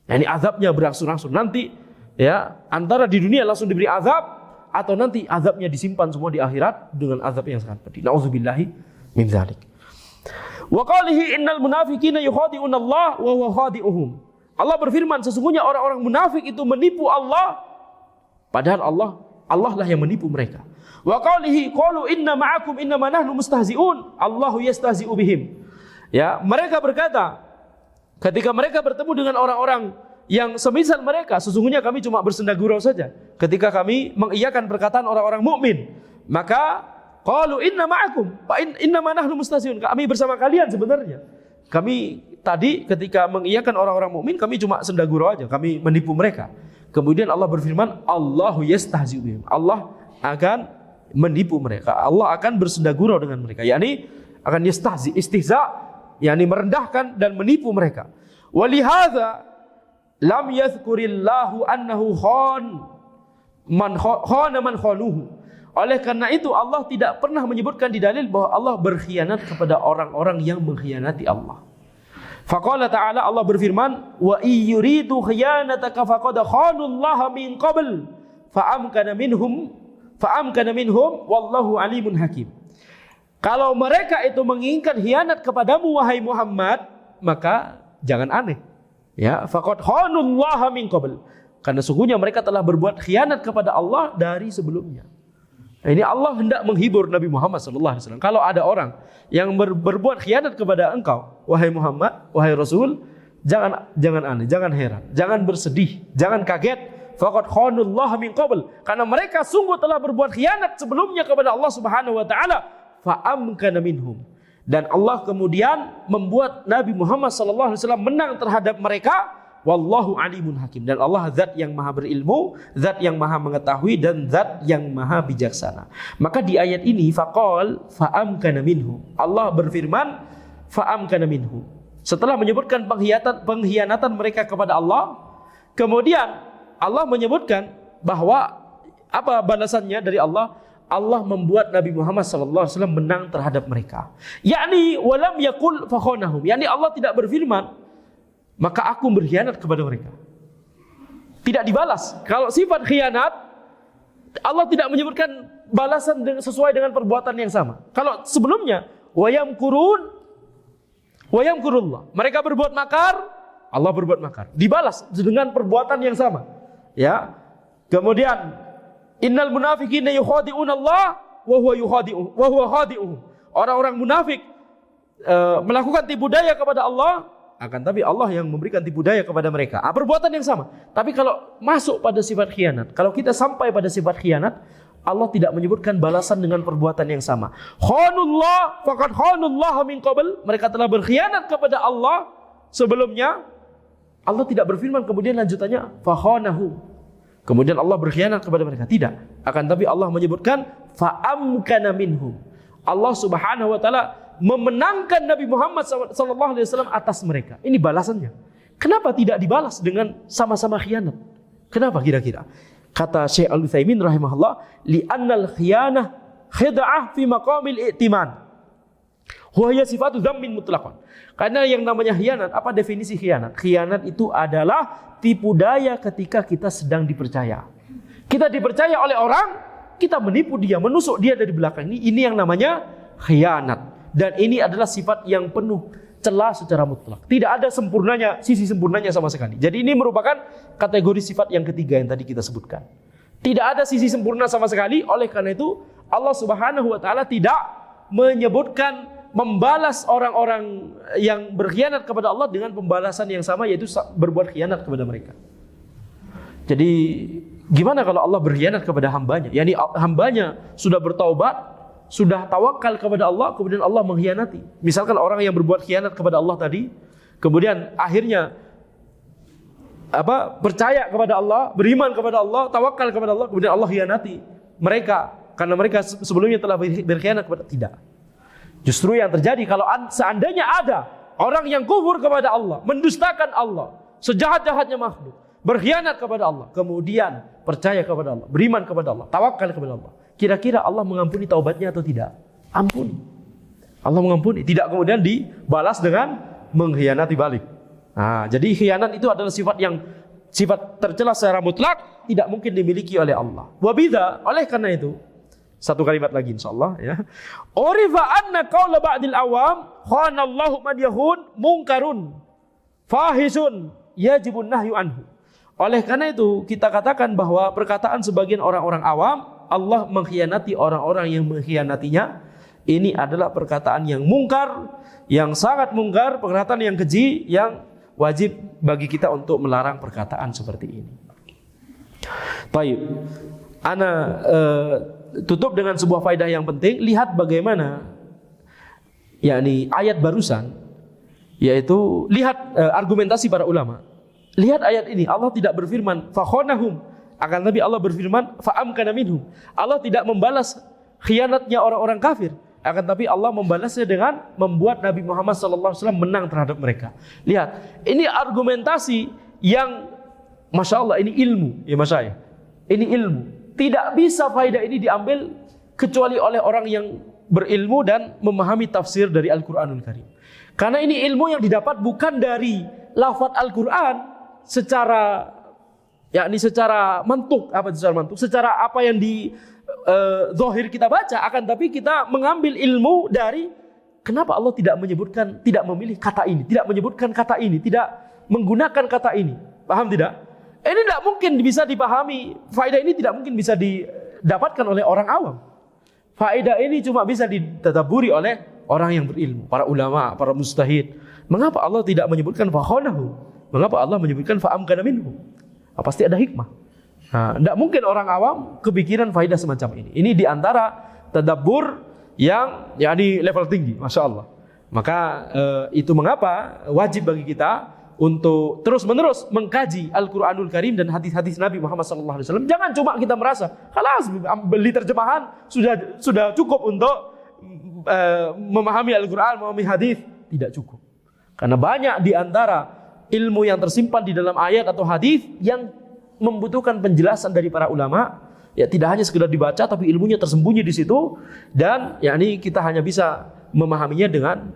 Nah, ini azabnya berangsur-angsur. Nanti ya antara di dunia langsung diberi azab, atau nanti azabnya disimpan semua di akhirat dengan azab yang sangat pedih. Nauzubillahi min dzalik. Wa qalihi innal munafiqina yukhadi'una Allah wa huwa khadi'uhum. Allah berfirman, sesungguhnya orang-orang munafik itu menipu Allah, padahal Allah lah yang menipu mereka. Wa qalihi qalu inna ma'akum innama nahnu mustahzi'un Allahu yastahzi'u bihim. Ya, mereka berkata ketika mereka bertemu dengan orang-orang yang semisal mereka, sesungguhnya kami cuma bersenda gurau saja. Ketika kami mengiyakan perkataan orang-orang mukmin, maka qalu inna ma'akum innama nahnu mustahzi'un. Kami bersama kalian sebenarnya. Kami tadi ketika mengiyakan orang-orang mukmin, kami cuma senda gurau aja, kami menipu mereka. Kemudian Allah berfirman, Allahu yastahzi'u bihim. Allah akan menipu mereka. Allah akan bersenda gurau dengan mereka. yakni akan istihza, yakni merendahkan dan menipu mereka. Walihadza lam yadhkurillahu annahu man khanuhu. Oleh karena itu Allah tidak pernah menyebutkan di dalil bahwa Allah berkhianat kepada orang-orang yang mengkhianati Allah. Faqala ta'ala, Allah berfirman, wa iyyuridu khiyanataka faqad khanullaha min qabl fa'amkana minhum wallahu alimun hakim. Kalau mereka itu menginginkan khianat kepadamu wahai Muhammad, maka jangan aneh. Ya, faqad khanullaha min qabl. Karena sungguhnya mereka telah berbuat khianat kepada Allah dari sebelumnya. Nah, ini Allah hendak menghibur Nabi Muhammad SAW. Kalau ada orang yang berbuat khianat kepada engkau, wahai Muhammad, wahai Rasul, jangan aneh, jangan heran, jangan bersedih, jangan kaget. Faqad khanullaha min qabl. Karena mereka sungguh telah berbuat khianat sebelumnya kepada Allah Subhanahu wa taala. Fa amkana minhum. Dan Allah kemudian membuat Nabi Muhammad SAW menang terhadap mereka. Wallahu alimun hakim. Dan Allah zat yang maha berilmu, zat yang maha mengetahui, dan zat yang maha bijaksana. Maka di ayat ini faqal fa'amkana minhu. Allah berfirman fa'amkana minhu. Setelah menyebutkan pengkhianatan mereka kepada Allah, kemudian Allah menyebutkan bahwa apa balasannya dari Allah? Allah membuat Nabi Muhammad SAW menang terhadap mereka. Yakni walam yakul fakhonahum. Yakni Allah tidak berfirman, maka aku berkhianat kepada mereka. Tidak dibalas. Kalau sifat khianat, Allah tidak menyebutkan balasan sesuai dengan perbuatan yang sama. Kalau sebelumnya, wayamkurun, wayamkurullah. Mereka berbuat makar, Allah berbuat makar. Dibalas dengan perbuatan yang sama. Ya. Kemudian innal munafiqina yukhadi'una Allah wa huwa khadi'uhum. Orang-orang munafik melakukan tipu daya kepada Allah, akan tapi Allah yang memberikan tipu daya kepada mereka. Perbuatan yang sama. Tapi kalau masuk pada sifat khianat, kalau kita sampai pada sifat khianat, Allah tidak menyebutkan balasan dengan perbuatan yang sama. Khanullah faqad khanullah min qabl. Mereka telah berkhianat kepada Allah sebelumnya. Allah tidak berfirman kemudian lanjutannya fakhanahu. Kemudian Allah berkhianat kepada mereka. Tidak. Akan tapi Allah menyebutkan fa'amkana minhum. Allah Subhanahu wa taala memenangkan Nabi Muhammad SAW atas mereka. Ini balasannya. Kenapa tidak dibalas dengan sama-sama khianat? Kenapa kira-kira? Kata Syekh Al-Utsaimin rahimahullah, li'annal khiyanah khid'ah fi maqamil i'timan. Wa hiya sifatu dzammin mutlaqan. Karena yang namanya khianat, apa definisi khianat? Khianat itu adalah tipu daya ketika kita sedang dipercaya. Kita dipercaya oleh orang, kita menipu dia, menusuk dia dari belakang. Ini yang namanya khianat. Dan ini adalah sifat yang penuh celah secara mutlak. Tidak ada sempurnanya, sisi sempurnanya sama sekali. Jadi ini merupakan kategori sifat yang ketiga yang tadi kita sebutkan. Tidak ada sisi sempurna sama sekali. Oleh karena itu Allah Subhanahu wa taala tidak menyebutkan membalas orang-orang yang berkhianat kepada Allah dengan pembalasan yang sama, yaitu berbuat khianat kepada mereka. Jadi gimana kalau Allah berkhianat kepada hambanya? Yani hambanya sudah bertaubat, sudah tawakal kepada Allah, kemudian Allah mengkhianati. Misalkan orang yang berbuat khianat kepada Allah tadi, kemudian akhirnya percaya kepada Allah, beriman kepada Allah, tawakal kepada Allah, kemudian Allah khianati mereka karena mereka sebelumnya telah berkhianat kepada tidak. Justru yang terjadi kalau seandainya ada orang yang kufur kepada Allah, mendustakan Allah, sejahat-jahatnya makhluk, berkhianat kepada Allah, kemudian percaya kepada Allah, beriman kepada Allah, tawakal kepada Allah, kira-kira Allah mengampuni taubatnya atau tidak? Ampuni. Allah mengampuni, tidak kemudian dibalas dengan mengkhianati balik. Nah, jadi khianat itu adalah sifat tercela secara mutlak, tidak mungkin dimiliki oleh Allah. Wabidha, oleh karena itu, satu kalimat lagi insyaallah ya. Urifa anna qaula ba'dil awam khanallahu man yahun munkarun fahisun yajibun nahyu anhu. Oleh karena itu kita katakan bahwa perkataan sebagian orang-orang awam Allah mengkhianati orang-orang yang mengkhianatinya, ini adalah perkataan yang mungkar, yang sangat mungkar, perkataan yang keji, yang wajib bagi kita untuk melarang perkataan seperti ini. Baik. Ana tutup dengan sebuah faedah yang penting. Lihat bagaimana yakni ayat barusan, yaitu lihat argumentasi para ulama. Lihat ayat ini, Allah tidak berfirman fakhonahum, akan tapi Allah berfirman fa'amkana minhum. Allah tidak membalas khianatnya orang-orang kafir, akan tapi Allah membalasnya dengan membuat Nabi Muhammad SAW menang terhadap mereka. Lihat, ini argumentasi yang Masya Allah, ini ilmu ya Mas saya. Ini ilmu. Tidak bisa faedah ini diambil kecuali oleh orang yang berilmu dan memahami tafsir dari Al-Quranul Karim. Karena ini ilmu yang didapat bukan dari lafaz Al-Quran secara mantuk, secara apa yang di zahir kita baca, akan tapi kita mengambil ilmu dari kenapa Allah tidak menyebutkan, tidak memilih kata ini, tidak menyebutkan kata ini, tidak menggunakan kata ini? Paham tidak? Ini tidak mungkin bisa dipahami. Faedah ini tidak mungkin bisa didapatkan oleh orang awam. Faedah ini cuma bisa ditadaburi oleh orang yang berilmu, para ulama, para mujtahid. Mengapa Allah tidak menyebutkan fakholahu? Mengapa Allah menyebutkan fa'amkana minhu? Pasti ada hikmah. Tidak mungkin orang awam kepikiran faedah semacam ini. Ini diantara tadabbur yang di level tinggi, masya Allah. Maka itu mengapa wajib bagi kita untuk terus-menerus mengkaji Al-Quranul Karim dan hadis-hadis Nabi Muhammad SAW. Jangan cuma kita merasa, kalas beli terjemahan sudah cukup untuk memahami Al-Quran, memahami hadis. Tidak cukup. Karena banyak di antara ilmu yang tersimpan di dalam ayat atau hadis yang membutuhkan penjelasan dari para ulama. Ya, tidak hanya sekedar dibaca, tapi ilmunya tersembunyi di situ. Dan kita hanya bisa memahaminya dengan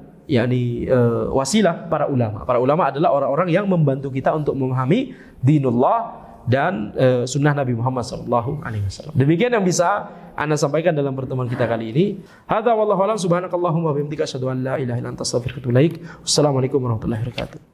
wasilah para ulama. Para ulama adalah orang-orang yang membantu kita untuk memahami dinullah dan sunnah Nabi Muhammad SAW. Demikian yang bisa Anda sampaikan dalam pertemuan kita kali ini. Hadza wallahu a'lam, subhanakallahumma wa bihamdika asyhadu an la ilaha illa anta astaghfiruka wa atubu ilaik. Wassalamualaikum warahmatullahi wabarakatuh.